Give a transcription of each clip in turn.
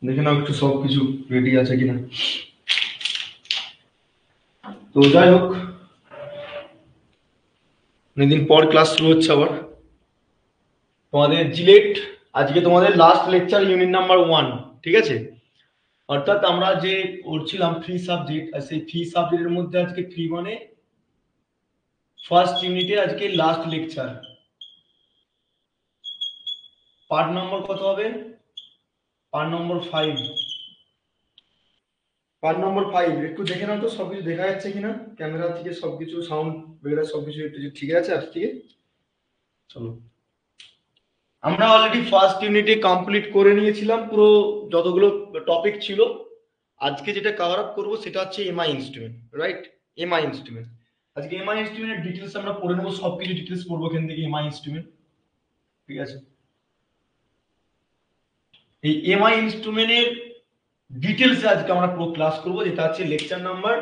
দেখে নাও একটু সব কিছু রেডি আছে কিনা। তো যাই হোক, অনেকদিন পর ক্লাস শুরু হচ্ছে আবার তোমাদের জিলেট। আজকে তোমাদের লাস্ট লেকচার, ইউনিট নাম্বার 1। ঠিক আছে, অর্থাৎ আমরা যে করছিলাম ফ্রি সাবজেক্ট, আর সেই ফ্রি সাবজেক্টের মধ্যে আজকে ফ্রি মানে ফার্স্ট ইউনিটে আজকে লাস্ট লেকচার। পার্ট নম্বর কত হবে? Part number 5। পার্ট নম্বর 5 একটু দেখে নাও তো সবকিছু দেখা যাচ্ছে কিনা, ক্যামেরা থেকে সবকিছু, সাউন্ড বেগেরা সবকিছু একটু ঠিক আছে আজ থেকে। চলো, আমরা অলরেডি ফার্স্ট ইউনিটে কমপ্লিট করে নিয়েছিলাম পুরো যতগুলো টপিক ছিল। আজকে যেটা কভার আপ করবো সেটা হচ্ছে MI instrument, right? MI instrument, আজকে এমআই ইনস্ট্রুমেন্টের ডিটেলস আমরা পড়ে নেবো, সবকিছু ডিটেলস পড়বো এখান থেকে এমআই ইনস্ট্রুমেন্ট। ঠিক আছে, এই এমআই ইনস্ট্রুমেন্টের ডিটেলস আজকে আমরা পুরো ক্লাস করবো, যেটা হচ্ছে লেকচার নাম্বার,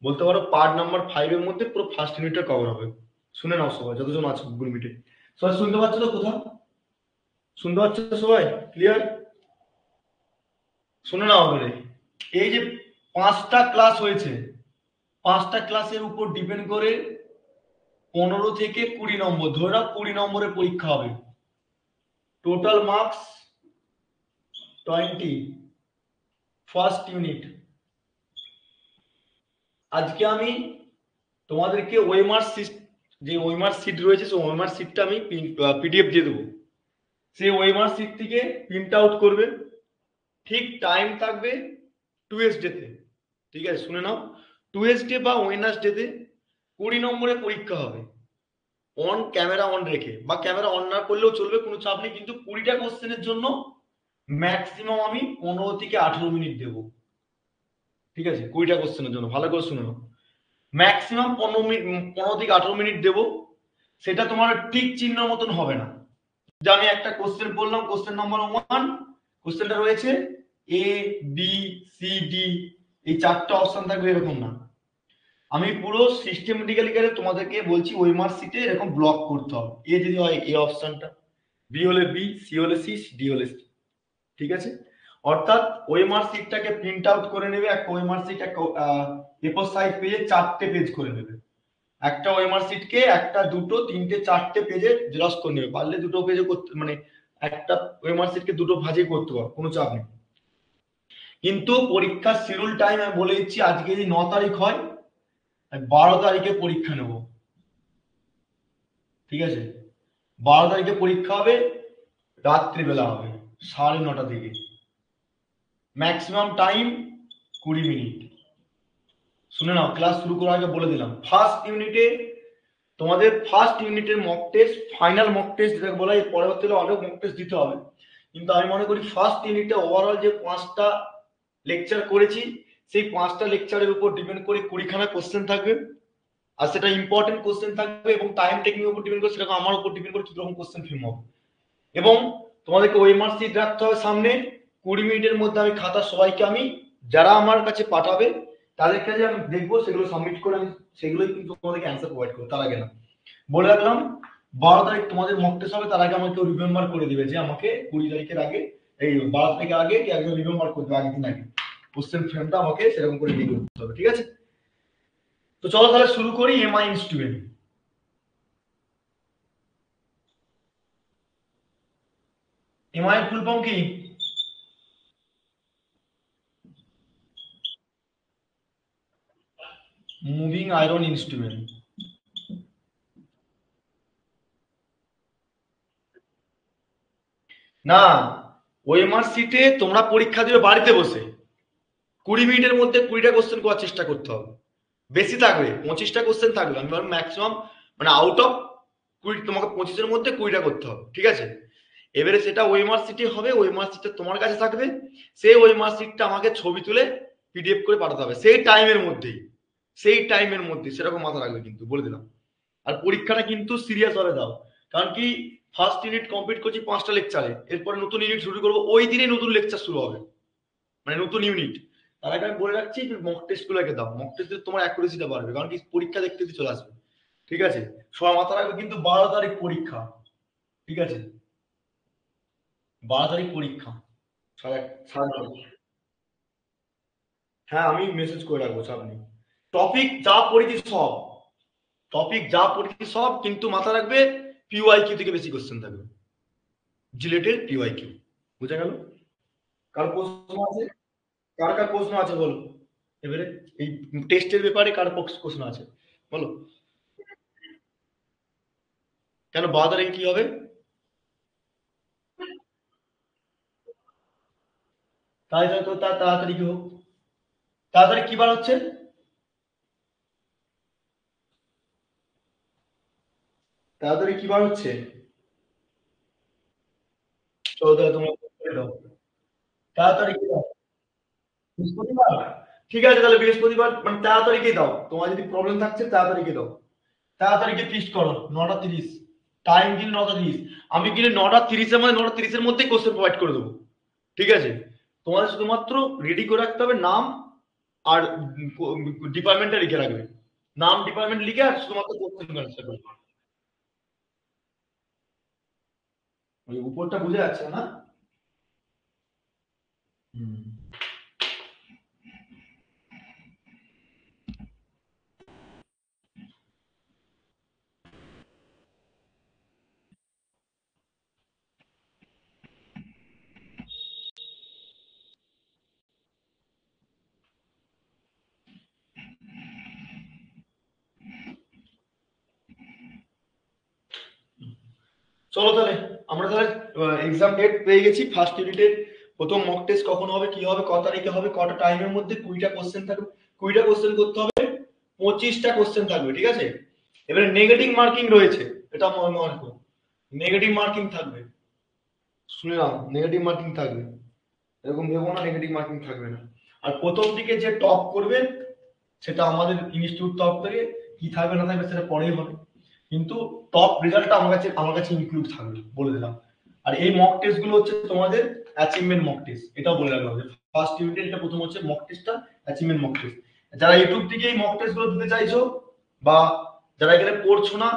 বলতে পারো পার্ট নাম্বার 5 এর মধ্যে পুরো ফার্স্ট ইউনিটটা কভার হবে। শুনে নাও সবাই, যতজন আছে গুগল মিটে। সবাই শুনতে পাচ্ছ তো? কোথাও শুনতে পাচ্ছ সবাই? ক্লিয়ার? শুনে নাও এবারে, এই যে 5টা ক্লাস হয়েছে, 5টা ক্লাসের উপর ডিপেন্ড করে 15 থেকে 20 নম্বর, ধরে নাও 20 নম্বরের পরীক্ষা হবে। Total marks 20, first unit. আজকে আমি তোমাদেরকে ওয়েমার সিট, যে ওয়েমার সিট রয়েছে সেই ওয়েমার সিটটা আমি পিডিএফ দিয়ে দেবো। সেই ওয়েমার সিট থেকে প্রিন্ট আউট করবে। ঠিক টাইম থাকবে টুয়েসডেতে। ঠিক আছে, শুনে নাও, টুয়েসডে বা ওয়েডনেসডেতে 20 নম্বরের পরীক্ষা হবে। অন ক্যামেরা অন রেখে, বা ক্যামেরা অন না করলেও চলবে, কোনো চাপ নেই, কিন্তু 20টা কোশ্চেনের জন্য ম্যাক্সিমাম আমি 15 থেকে 18 মিনিট দেবো। ঠিক আছে, 20টা কোশ্চেনের জন্য ভালো করে শুনে নাও, ম্যাক্সিমাম 15 থেকে 18 মিনিট দেবো। সেটা তোমার ঠিক চিহ্ন মতন হবে না, যে আমি একটা কোশ্চেন বললাম, কোশ্চেন নাম্বার 1, কোশ্চেনটা রয়েছে এ বি সি ডি, এই 4টা অপশন থাকবে, এরকম না। আমি পুরো সিস্টেমেটিক্যালি তোমাদেরকে বলছি ওয়েমার সিটে এরকম ব্লক করতে হবে। এ যদি হয় এ অপশনটা, বি হলে বি, সি হলে সি, ডি হলে সি। ঠিক আছে, অর্থাৎ ওয়েমার সিটটাকে প্রিন্ট আউট করে নেবে। একটা ওয়েমার সিট একটা এ4 সাইজ পেজে 4টে পেজ করে নেবে। একটা ওয়েমার সিটকে একটা, দুটো, তিনটে, 4টে পেজে জেরক্স করে নেবে। পারলে দুটো পেজে করতে, মানে একটা ওয়েমার সিটকে দুটো ভাঁজে করতে পারো, কোনো চাপ নেই। কিন্তু পরীক্ষার শিডিউল টাইম আমি বলে দিচ্ছি, আজকে যদি 9 তারিখ হয়, 12 তারিখে পরীক্ষা নেব। ঠিক আছে, 12 তারিখে পরীক্ষা হবে, রাত্রিবেলা হবে 9:30 থেকে। Maximum time 20 minute. শুনে নাও, ক্লাস শুরু করার আগে বলে দিলাম, ফার্স্ট ইউনিটে তোমাদের ফার্স্ট ইউনিটের mock test, final mock test যেটাকে বলা হয়, পরবর্তীতে অনেক মক টেস্ট দিতে হবে। কিন্তু আমি মনে করি ফার্স্ট ইউনিটে ওভারঅল যে 5টা লেকচার করেছি, সেই 5টা লেকচারের উপর ডিপেন্ড করে 20খানা কোশ্চেন থাকবে। আর সেটা ইম্পর্টেন্ট কোশ্চেন থাকবে, এবং টাইম টেকিং উপর ডিপেন্ড করে, সেটা আমার উপর ডিপেন্ড করে কিরকম কোশ্চেন ফ্রেম হবে। এবং তোমাদেরকে ওয়েমার সিট রাখতে হবে সামনে। 20 মিনিটের মধ্যে আমি খাতা সবাইকে, আমি যারা আমার কাছে পাঠাবে তাদের কাছে আমি দেখবো, সেগুলো সাবমিট করে আমি সেগুলোই কিন্তু তোমাদেরকে অ্যান্সার প্রোভাইড করবো। তার আগে না, বলে রাখলাম 12 তারিখ তোমাদের মক টেস্ট হবে, তার আগে আমাকে রিমেম্বার করে দিবে যে আমাকে 20 তারিখের আগে, এই 12 তারিখের আগে কি একজন রিমেম্বার করতে হবে, আগের দিন আগে কোশ্চেন ফ্রেমটা আমাকে সেরকম করে দিয়ে করতে হবে। ঠিক আছে, তো চলো তাহলে শুরু করি এমআই ইনস্ট্রুমেন্ট। এমআই এর ফুল ফর্ম কি? Moving iron instrument. না, ওএমআর সিটে তোমরা পরীক্ষা দিবে বাড়িতে বসে, 20 মিনিটের মধ্যে 20টা কোশ্চেন করার চেষ্টা করতে হবে। বেশি থাকবে, 25টা কোশ্চেন থাকবে, আমি বললাম ম্যাক্সিমাম, মানে আউট অফ 20 তোমাকে 25-এর মধ্যে 20টা করতে হবে। ঠিক আছে, এবারে সেটা ওএমআর সিটে হবে, ওএমআর সিটটা তোমার কাছে থাকবে, সেই ওএমআর সিটটা আমাকে ছবি তুলে পিডিএফ করে পাঠাতে হবে সেই টাইমের মধ্যেই, সেই টাইমের মধ্যে, সেরকম মাথা রাখবে কিন্তু, বলে দিলাম। আর পরীক্ষাটা কিন্তু সিরিয়াস ভাবে দাও, কারণ কি ফার্স্ট ইউনিট কমপ্লিট করছি 5টা লেকচারে, এরপরে নতুন ইউনিট শুরু করবো, ওই দিনে নতুন লেকচার শুরু হবে, মানে নতুন ইউনিট। তার আগে আমি বলে রাখছি যে মক টেস্ট গুলোকে দাও, মক টেস্ট তোমার অ্যাকুরেসিটা বাড়বে, কারণ কি পরীক্ষা দেখতে চলে আসবে। ঠিক আছে, সবাই মাথা রাখবে কিন্তু 12 তারিখ পরীক্ষা। ঠিক আছে, 12 তারিখ পরীক্ষা। সাড়ে 9। হ্যাঁ আমি মেসেজ করে রাখবো, চাপ নেই। টপিক যা পড়েছি সব, টপিক যা পড়েছি সব, কিন্তু মাথা রাখবে পিওয়াই কিউ থেকে বেশি কোশ্চেন থাকবে, জিলেটের পিওয়াই কিউ। বুঝা গেল? কার প্রশ্ন আছে? কার কার প্রশ্ন আছে বলো এবারে, এই টেস্টের ব্যাপারে কার প্রশ্ন আছে বলো। কেন 12 তারিখে কি হবে? তাই তো তার তাড়াতাড়ি কি হোক। তাড়াতাড়ি কি বার হচ্ছে? তাড়াতাড়ি কি বার হচ্ছে? চলো তাহলে তোমরা করে দাও। তাড়াতাড়ি কি দাও? বৃহস্পতিবার? ঠিক আছে তাহলে বৃহস্পতিবার মানে তাড়াতাড়িকে দাও, তোমার যদি প্রবলেম থাকছে তাড়াতাড়িকে দাও। তাড়াতাড়িকে ফিক্সড করো 9টা 30। টাইম কিন্তু 9টা 30। আমি কিন্তু 9টা 30-এর মধ্যে 9টা 30-এর মধ্যেই কোশ্চেন প্রোভাইড করে দেবো। ঠিক আছে? তোমাদের শুধুমাত্র রেডি করে রাখতে হবে নাম আর ডিপার্টমেন্টটা লিখে রাখবে। নাম ডিপার্টমেন্ট লিখে আর শুধুমাত্র কোশ্চেন অ্যান্সার করবে। ওই উপরটা বুঝে যাচ্ছে না? হুম। চলো তাহলে আমরা তাহলে এক্সাম ডেট পেয়ে গেছি। ফার্স্ট ইউনিটের প্রথম মক টেস্ট কখন হবে, কি হবে, কত তারিখে হবে, কটা টাইমের মধ্যে 20টা কোশ্চেন থাকবে। 20টা কোশ্চেন করতে হবে, 25টা কোশ্চেন থাকবে। ঠিক আছে? এবারে নেগেটিভ মার্কিং রয়েছে, এটা মনে রাখো। নেগেটিভ মার্কিং থাকবে, শুনে নাও, নেগেটিভ মার্কিং থাকবে। এরকম ভেবো না নেগেটিভ মার্কিং থাকবে না। আর প্রথম দিকে যে টপ করবে সেটা আমাদের ইনস্টিটিউট তরফ থেকে, কি থাকবে না থাকবে সেটা পরেই হবে, কিন্তু টপ রেজাল্টটা আমার কাছে ইনক্লুড থাকবে বলে দিলাম। আর এই মক টেস্ট গুলো হচ্ছে তোমাদের অ্যাচিভমেন্ট মক টেস্ট, এটাও বলে রাখলাম যে ফার্স্ট ইউনিটের এটা প্রথম হচ্ছে মক টেস্টটা অ্যাচিভমেন্ট মক টেস্ট। যারা ইউটিউব থেকে এই মক টেস্ট গুলো দিতে চাইছো, বা যারা এখানে পড়ছো না,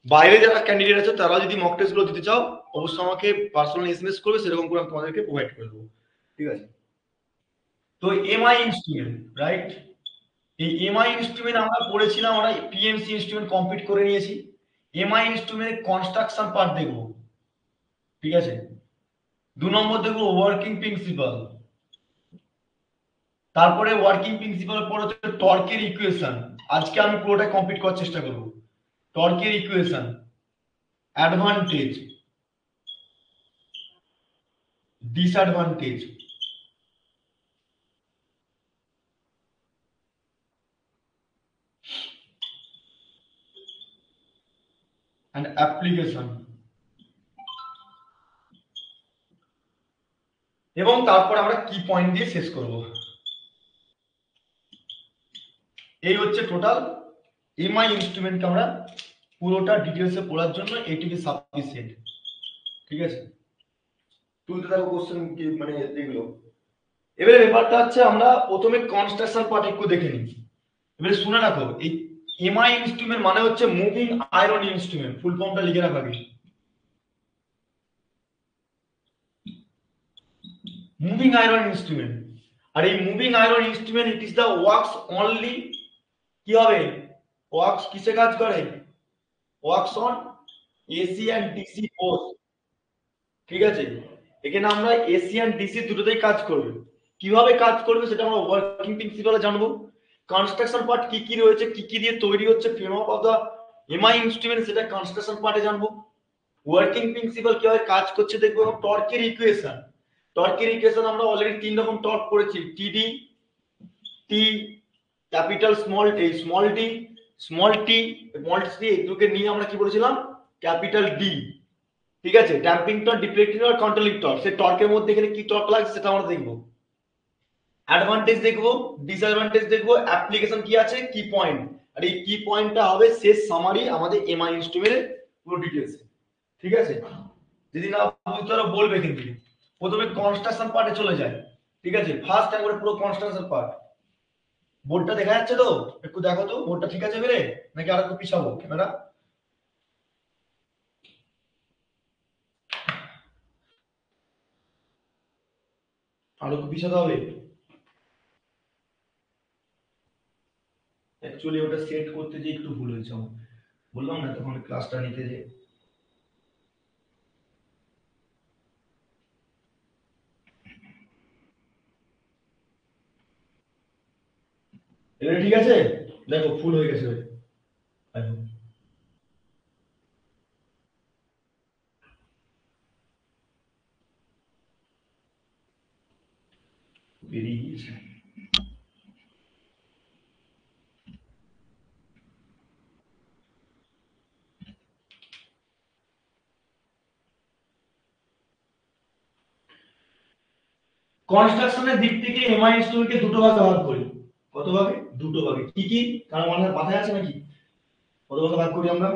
বাইরে যারা ক্যান্ডিডেট আছে তারা যদি মক টেস্ট গুলো দিতে চাও, অবশ্যই আমাকে পার্সোনাল এসএমএস করবে, সেরকম করে আমি তোমাদেরকে প্রোভাইড করে দেবো। ঠিক আছে? তো এমআই ইনস্ট্রুমেন্ট, রাইট? এই এমআই ইনস্ট্রুমেন্ট আমরা পড়েছিলাম, আমরা পিএমসি ইনস্ট্রুমেন্ট কমপ্লিট করে নিয়েছি। এমআই ইনস্ট্রুমেন্টের কনস্ট্রাকশন পার্ট দেখবো। ঠিক আছে? 2 নম্বর দেখবো ওয়ার্কিং প্রিন্সিপাল। তারপরে ওয়ার্কিং প্রিন্সিপালের পর হচ্ছে টর্কের ইকুয়েশন। আজকে আমি পুরোটা কমপ্লিট করার চেষ্টা করব। টর্কের equation, advantage, disadvantage, and application, এবং তারপর আমরা কি পয়েন্ট দিয়ে শেষ করব। এই হচ্ছে টোটাল এমআই ইনস্ট্রুমেন্টকে আমরা পুরোটা ডিটেলসে পড়ার জন্য এইটুকু সাফিসিয়েন্ট। ঠিক আছে? তুলতে থাকো কোশ্চেন মানে এগুলো। এবারে ব্যাপারটা হচ্ছে আমরা প্রথমে কনস্ট্রাকশন পার্ট একটু দেখে নিই। এবারে শুনে রাখো, এই এমআই ইনস্ট্রুমেন্ট মানে হচ্ছে মুভিং আয়রন ইনস্ট্রুমেন্ট, ফুল ফর্মটা লিখে রাখা আগে। Moving iron instrument. আর এই moving iron instrument it is the works only, কি হবে, ওয়ার্কস কিসে কাজ করে? Works on AC and DC both. ঠিক আছে? এখানে আমরা এসি এন্ড ডিসি দুটোতেই কাজ করবে। কিভাবে কাজ করবে সেটা আমরা ওয়ার্কিং প্রিন্সিপালে জানবো। কনস্ট্রাকশন পার্ট কি কি রয়েছে, কি কি দিয়ে তৈরি হচ্ছে framework of the MI instrument, সেটা কনস্ট্রাকশন পার্টে জানবো। ওয়ার্কিং প্রিন্সিপাল কিভাবে কাজ করছে দেখবো, এবং টর্কের ইকুয়েশন। টর্কের ইকুয়েশন আমরা অলরেডি 3 রকম টর্ক পড়েছি, টিডি, টি, ক্যাপিটাল স্মল এই small D, small T, small T, এগুলোকে নিয়ে আমরা কি বলেছিলাম, ক্যাপিটাল ডি। ঠিক আছে? Damping torque, deflecting torque, controlling torque. সেই টর্কের মধ্যে এখানে কি টর্ক লাগছে সেটা আমরা দেখবো। অ্যাডভান্টেজ দেখবো, ডিসঅ্যাডভান্টেজ দেখবো, অ্যাপ্লিকেশন কি আছে, কি পয়েন্ট। আর এই কি পয়েন্টটা হবে শেষ সামারি আমাদের এমআই ইনস্ট্রুমেন্টের পুরো ডিটেলস। ঠিক আছে? যদি না বুঝতে পারো বলবে কিন্তু। প্রথমে কনস্ট্রাকশন পার্টে চলে যায়। ঠিক আছে? ফার্স্ট একবারে পুরো কনস্ট্রাকশন পার্ট। বোর্ডটা দেখা যাচ্ছে তো? একটু দেখো তো বোর্ডটা ঠিক আছে বেরে, নাকি আর একটু পিছাবো ক্যামেরা? আরো কি পিছাতে হবে? অ্যাকচুয়ালি ওটা সেট করতে যে একটু ভুল হয়েছে আমার, বললাম না তখন ক্লাসটা নিতে যে। এটা ঠিক আছে, দেখো ফুল হয়ে গেছে। দেখো বেরিয়ে গিয়েছে। কনস্ট্রাকশনের দিক থেকে এমআই ইনস্ট্রুমেন্টকে দুটো ভাগে ভাগ করি। কত ভাগে? দুটো ভাগে। কি কি কার মানে মাথায় আছে নাকি? কত ভাগে ভাগ করি আমরা?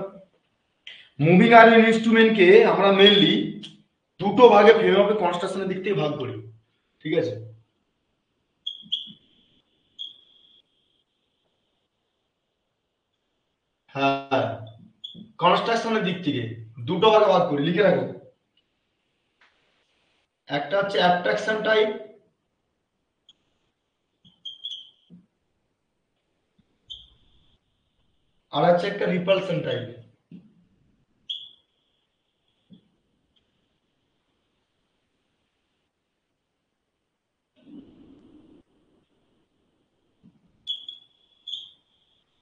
মুভিং আয়রন ইনস্ট্রুমেন্টকে আমরা মেইনলি দুটো ভাগে ফ্রেম অফ কনস্ট্রাকশনের দিক থেকে ভাগ করি, ঠিক আছে? হ্যাঁ, কনস্ট্রাকশনের দিক থেকে দুটো ভাগে ভাগ করি, লিখে রাখো। একটা হচ্ছে অ্যাট্রাকশন টাইপ, আর হচ্ছে একটা রিপালশন টাইপ।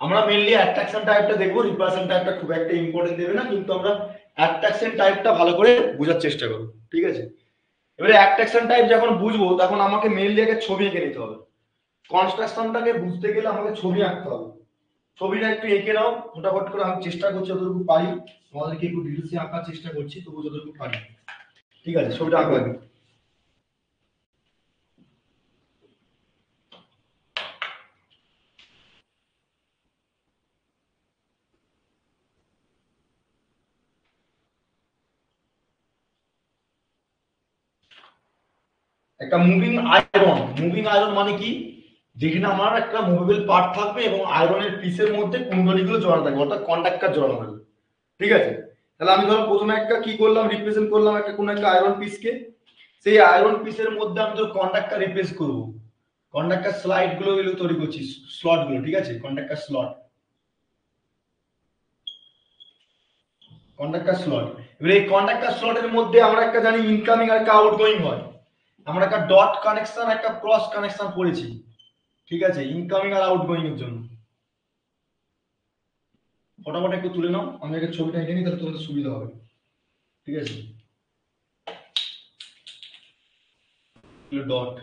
আমরা মেইনলি অ্যাট্রাকশন টাইপটা দেখবো, রিপালশন টাইপটা খুব একটা ইম্পর্টেন্ট দেবে না, কিন্তু আমরা অ্যাট্রাকশন টাইপটা ভালো করে বোঝার চেষ্টা করব, ঠিক আছে? এবারে অ্যাট্রাকশন টাইপ যখন বুঝবো তখন আমাকে মেইনলি একটা ছবি এঁকে নিতে হবে। কনস্ট্রাকশনটাকে বুঝতে গেলে আমাকে ছবি আঁকতে হবে। ছবিটা একটু এঁকে নাও ফটাফট করে, আমি চেষ্টা করছি যতটুকু পারি, তোমাদেরকে একটু ডিটেলসে আঁকার চেষ্টা করছি তবু যতটুকু পারি, ঠিক আছে? ছবিটা আঁকো আগে। একটা মুভিং আয়রন মানে কি? যেখানে আমার একটা মুভেবল পার্ট থাকবে এবং আয়রনের পিসের মধ্যে কুণ্ডলীগুলো জড়ানো থাকবে, অর্থাৎ কন্ডাক্টর জড়ানো থাকবে, ঠিক আছে? তাহলে আমি ধরো প্রথমে একটা কি করলাম, রিপ্রেজেন্ট করলাম একটা কোনো একটা আয়রন পিসকে। সেই আয়রন পিসের মধ্যে আমি তো কন্ডাক্টর রিপ্লেস করব, কন্ডাক্টর স্লাইড গুলো এগুলো তৈরি করছি, স্লট গুলো, ঠিক আছে? Conductor slot, conductor slot. এবার এই কন্ডাক্টর স্লটের মধ্যে আমরা একটা জানি ইনকামিং আর একটা আউটগোয়িং হয়। আমরা একটা ডট কানেকশন একটা ক্রস কানেকশন করেছি, ঠিক আছে? ইনকামিং আর আউটগোয়িং এর জন্য। ফটাফট একটু তুলে নাও, আমি একটা ছবিটা এঁকে নিই, তাহলে তোমাদের সুবিধা হবে, ঠিক আছে? ডট,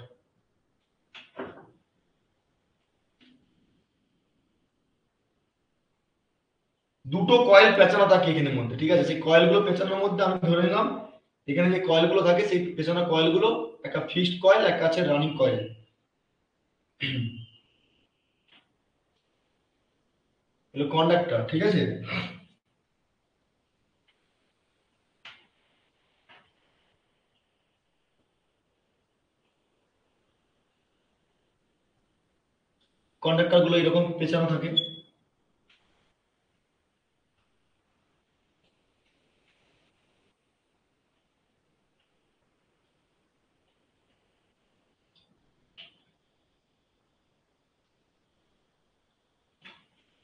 দুটো কয়েল পেঁচানো থাকে এখানের মধ্যে, ঠিক আছে? সেই কয়েলগুলো পেঁচানোর মধ্যে আমি ধরে নিলাম এখানে যে কয়েলগুলো থাকে সেই পেছনে কয়েলগুলো একটা ফিক্সড কয়েল, একটা আছে রানিং কয়েল। এগুলো কন্ডাক্টর, ঠিক আছে? কন্ডাক্টর গুলো এরকম পেঁচানো থাকে।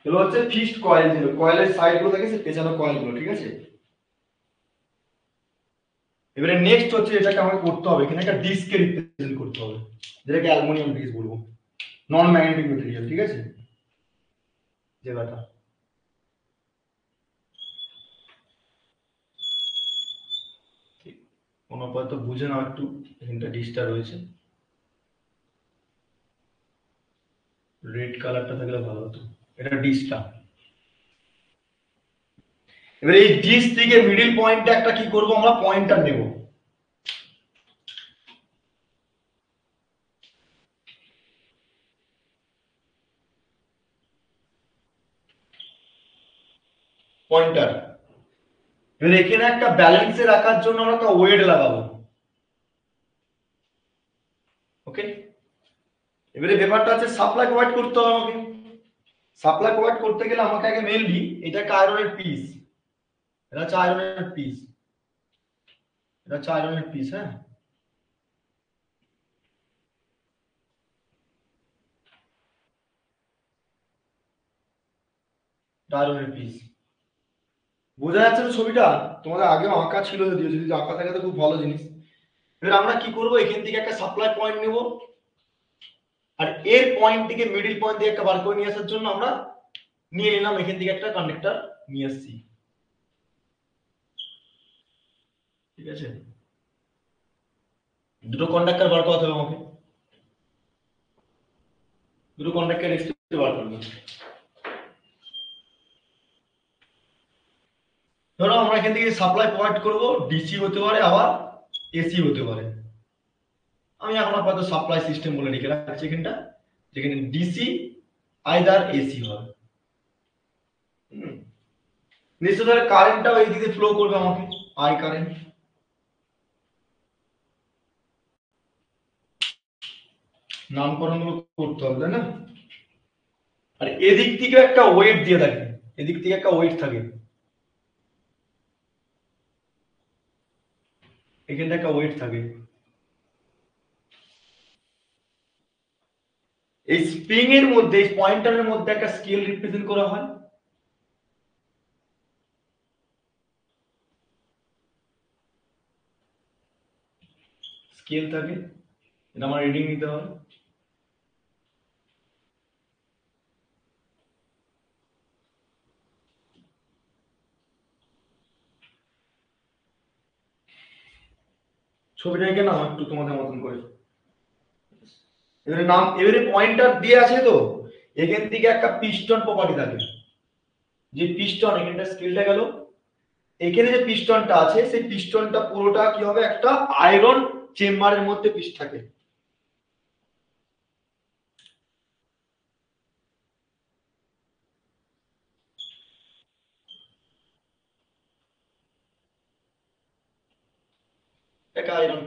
এগুলো হচ্ছে ফিক্সড কয়েল, যেগুলো কয়েলের সাইড গুলো থাকে সেই পেঁচানো কয়েল গুলো, ঠিক আছে? এবারে নেক্সট হচ্ছে এটাকে আমাকে করতে হবে, এখানে একটা ডিস্ককে রিপ্রেজেন্ট করতে হবে, যেটাকে অ্যালুমিনিয়াম ডিস্ক বলবো, নন ম্যাগনেটিক মেটেরিয়াল, ঠিক আছে? জায়গাটা কোনো আপাতত বুঝে নাও একটু, এখানটা ডিস্কটা রয়েছে, রেড কালারটা থাকলে ভালো হতো। এটা ডিস্কটা। এবার এই ডিস্ক থেকে মিডিল পয়েন্টে একটা কি করব, আমরা পয়েন্টার নেব। পয়েন্টার। এবার এখানে একটা ব্যালেন্সে রাখার জন্য আমরা একটা ওয়েট লাগাবো, ওকে? এবারে ব্যাপারটা আছে সাপ্লাই প্রোভাইড করতে হবে আমাকে। সাপ্লাই প্রোভাইড করতে গেলে আমাকে আগে মেইনলি এটা একটা আয়রনের পিস, এটা হচ্ছে আয়রনের পিস, এটা হচ্ছে আয়রনের পিস, হ্যাঁ? আয়রনের পিস। বোঝা যাচ্ছে তো ছবিটা? তোমাদের আগেও আঁকা ছিল, যদিও যদি আঁকা থাকে তো খুব ভালো জিনিস। এবার আমরা কি করব, এখান থেকে একটা সাপ্লাই পয়েন্ট নেব, আর এর পয়েন্ট থেকে মিডল পয়েন্ট থেকে একটা বার করে নিয়ে আসার জন্য আমরা নিয়ে নিলাম এখান থেকে একটা কন্ডাক্টর নিয়ে আসছি। ঠিক আছে, দুটো কন্ডাক্টর বার করতে হবে আমাকে, দুটো কন্ডাক্টর এক্সট্রা বার করব। ধরো আমরা এখান থেকে সাপ্লাই পয়েন্ট করব, ডিসি হতে পারে আবার এসি হতে পারে। আমি এখন আপাতত সাপ্লাই সিস্টেম বলে লিখে রাখছি এখানটা, যেখানে ডিসি আইদার এসি হবে। নিশ্চয় কারেন্টটাও এই দিকে ফ্লো করবে আমাকে, আই কারেন্ট। নামকরণ গুলো করতে হবে, তাই না? আর এদিক থেকে একটা ওয়েট দিয়ে থাকে, এদিক থেকে একটা ওয়েট থাকে, এখানে একটা ওয়েট থাকে। এই স্প্রিং এর মধ্যে, এই পয়েন্টারের মধ্যে একটা স্কেল রিপ্রেজেন্ট করা হয়। স্কেল থাকে, এটা আমার রিডিং নিতে হয়। ছবিটা এঁকে নাও একটু তোমাদের মতন করে। এবারে নাম, এবারে পয়েন্টার দিয়ে আছে তো, এখান থেকে একটা পিস্টন প্রপার্টি থাকে, যে পিস্টন এখানটা স্কেলটা গেল, এখানে যে পিস্টনটা আছে সেই পিস্টনটা পুরোটা কি হবে, একটা আয়রন চেম্বারের মধ্যে পিস থাকে। একটা আয়রন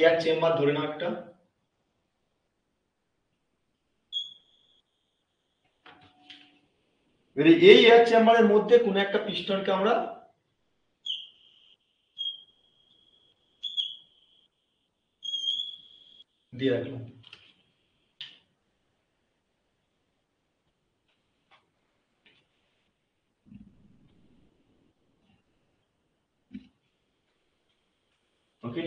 এয়ার চেম্বার ধরে নাও একটা। এই এয়ার চেম্বারের মধ্যে কোন একটা পিস্টনকে আমরা দিয়ে রাখলাম। ওকে,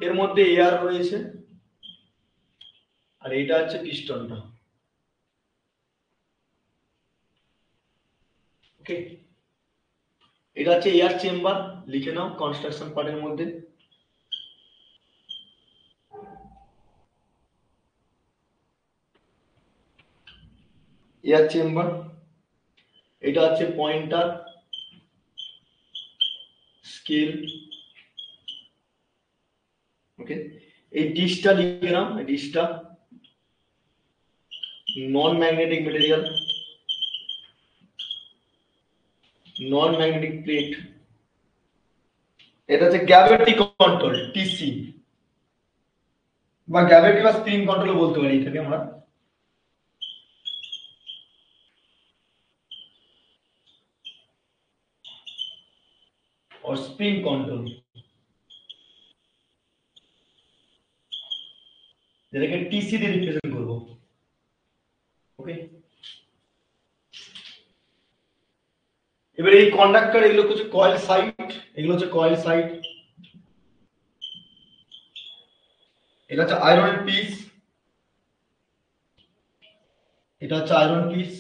এর মধ্যে এয়ার রয়েছে, আর এটা হচ্ছে পিস্টনটা। ওকে, এটা হচ্ছে এয়ার চেম্বার, লিখে নাও কনস্ট্রাকশন পার্টের মধ্যে। এয়ার চেম্বার, এটা হচ্ছে পয়েন্টার, স্কেল। ওকে, এই ডিসটা লিখে নাও, ডিসটা non magnetic material, non magnetic plate. এটা হচ্ছে গ্র্যাভিটি কন্ট্রোল, টিসি, বা গ্র্যাভিটি বা স্প্রিং কন্ট্রোল বলতে পারি এটাকে আমরা। और स्प्रिंग कंट्रोल, যেটাকে টিসি দিয়ে রিপ্রেজেন্ট করব। ওকে, এবারে এই কন্ডাক্টর, এগুলো হচ্ছে কয়েল সাইট, এগুলো হচ্ছে কয়েল সাইট। এটা হচ্ছে আয়রন পিস, এটা হচ্ছে আয়রন পিস।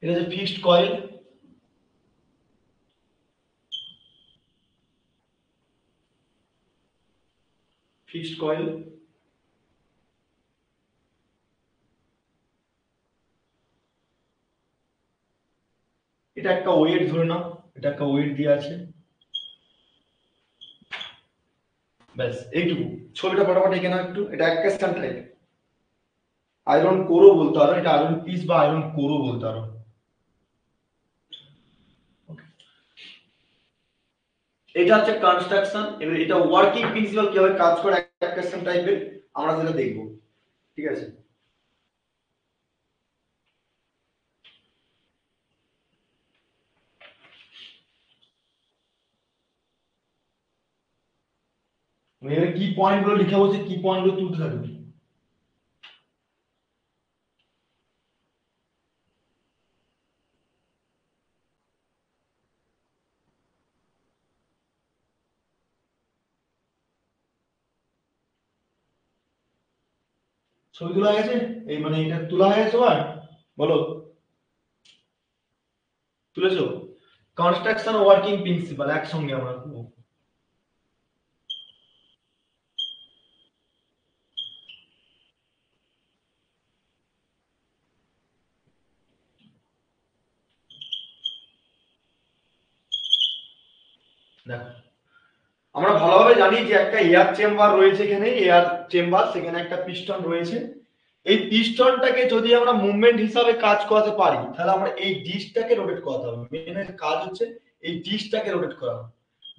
এটা হচ্ছে ফিক্সড কয়েল, ফিক্সড কয়েল। এটা একটা ওয়েট ধরে নাও, এটা একটা ওয়েট দিয়ে আছে। ব্যাস এইটুকু, ছবিটা ফটাফট এঁকে নাও একটু। এটা অ্যাক্সেশন টাইপ, আয়রন কোরও বলতে পারো, এটা আয়রন পিস বা আয়রন কোরও বলতে পারো। এটা হচ্ছে কনস্ট্রাকশন। এবার এটা ওয়ার্কিং প্রিন্সিপাল কিভাবে কাজ করে অ্যাক্সেশন টাইপের, আমরা সেটা দেখব। ঠিক আছে, এখানে কি পয়েন্ট গুলো লেখা হচ্ছে, কি পয়েন্ট গুলো তুলতে থাকবে। ছবি তোলা হয়ে গেছে, এই মানে এটা তোলা হয়ে গেছে সবার, বলো তুলেছো? কনস্ট্রাকশন ওয়ার্কিং প্রিন্সিপাল একসঙ্গে আমরা করবো। দেখো আমরা ভালোভাবে জানি যে একটা এয়ার চেম্বার রয়েছে, এখানে এয়ার চেম্বার, সেখানে একটা পিস্টন রয়েছে। এই পিস্টনটাকে যদি আমরা মুভমেন্ট হিসাবে কাজ করাতে পারি, তাহলে আমরা এই ডিস্কটাকে রোটেট করাতে হবে। মেন কাজ হচ্ছে এই ডিস্কটাকে রোটেট করানো।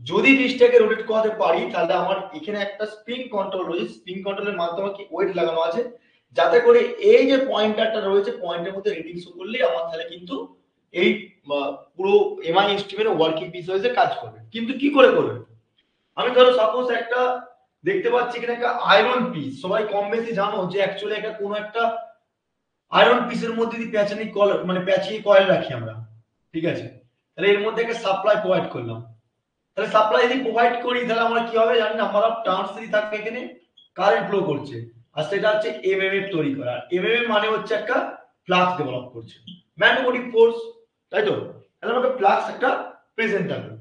যদি ডিস্কটাকে রোটেট করাতে পারি, তাহলে আমার এখানে একটা স্প্রিং কন্ট্রোল রয়েছে, স্প্রিং কন্ট্রোলের মাধ্যমে কি ওয়েট লাগানো আছে, যাতে করে এই যে পয়েন্টারটা রয়েছে পয়েন্টের মধ্যে রিডিং শো করলে আমার তাহলে কিন্তু এই পুরো এমআই ইনস্ট্রুমেন্টের ওয়ার্কিং পিস হয়েছে কাজ করবে। কিন্তু কি করে করবে, আমি ধরো সাপোজ একটা দেখতে পাচ্ছি এখানে একটা আয়রন পিস, সবাই কম বেশি জানো যে অ্যাকচুয়ালি একটা কোনো একটা আয়রন পিসের মধ্যে যদি প্যাচানি কয়েল মানে প্যাচিয়ে কয়েল রাখি আমরা, ঠিক আছে, তাহলে এর মধ্যে একটা সাপ্লাই প্রোভাইড করলাম। তাহলে সাপ্লাই যদি প্রোভাইড করি তাহলে আমরা কি হবে জানি, নাম্বার অফ টার্নস যদি থাকে এখানে কারেন্ট ফ্লো করছে, আর সেটা হচ্ছে এমএমএফ তৈরি করা। এমএমএফ মানে হচ্ছে একটা ফ্লাক্স ডেভেলপ করছে, ম্যাগনেটিক ফোর্স, তাই তো? তাহলে আমাকে ফ্লাক্স একটা প্রেজেন্ট থাকবে।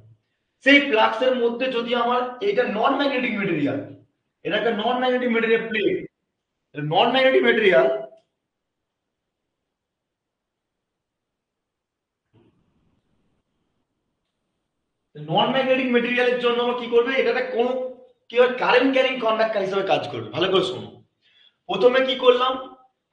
সেই ফ্লাক্সের মধ্যে যদি আমার এটা নন ম্যাগনেটিক মেটেরিয়াল, এটা একটা non magnetic material plate, non magnetic material, non magnetic মেটেরিয়ালের জন্য আমরা কি করবে, এটা একটা কোন কি হয় কারেন্ট ক্যারিং কন্ডাক্টর হিসেবে কাজ করবে। ভালো করে শোনো, প্রথমে কি করলাম,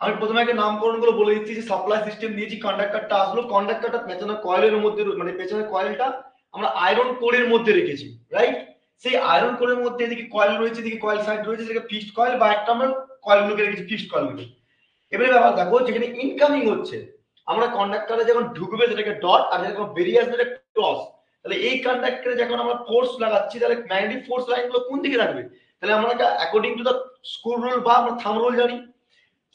আমি প্রথমে একটা নামকরণ গুলো বলে দিচ্ছি যে সাপ্লাই সিস্টেম দিয়েছি, কন্ডাক্টরটা আসলো, কন্ডাক্টরটা পেছনে কয়েলের মধ্যে মানে পেছনে কয়েলটা আমরা আয়রন কোরের মধ্যে রেখেছি, রাইট? সেই আয়রন কোরের মধ্যে এদিকে কয়েল রয়েছে, এদিকে কয়েল সাইড রয়েছে, সেটাকে ফিক্সড কয়েল বা একটা আমরা কয়েলগুলোকে রেখেছি ফিক্সড কয়েলগুলো। এবারে ব্যাপার দেখো, যেখানে ইনকামিং হচ্ছে আমরা কন্ডাক্টরে যখন ঢুকবে সেটাকে ডট, আর যখন বেরিয়ে আসবে সেটা ক্রস। তাহলে এই কন্ডাক্টরে যখন আমরা ফোর্স লাগাচ্ছি তাহলে ম্যাগনেটিক ফোর্স লাইনগুলো কোন দিকে থাকবে, তাহলে আমরা according to the screw rule বা আমরা থাম্ব রুল জানি,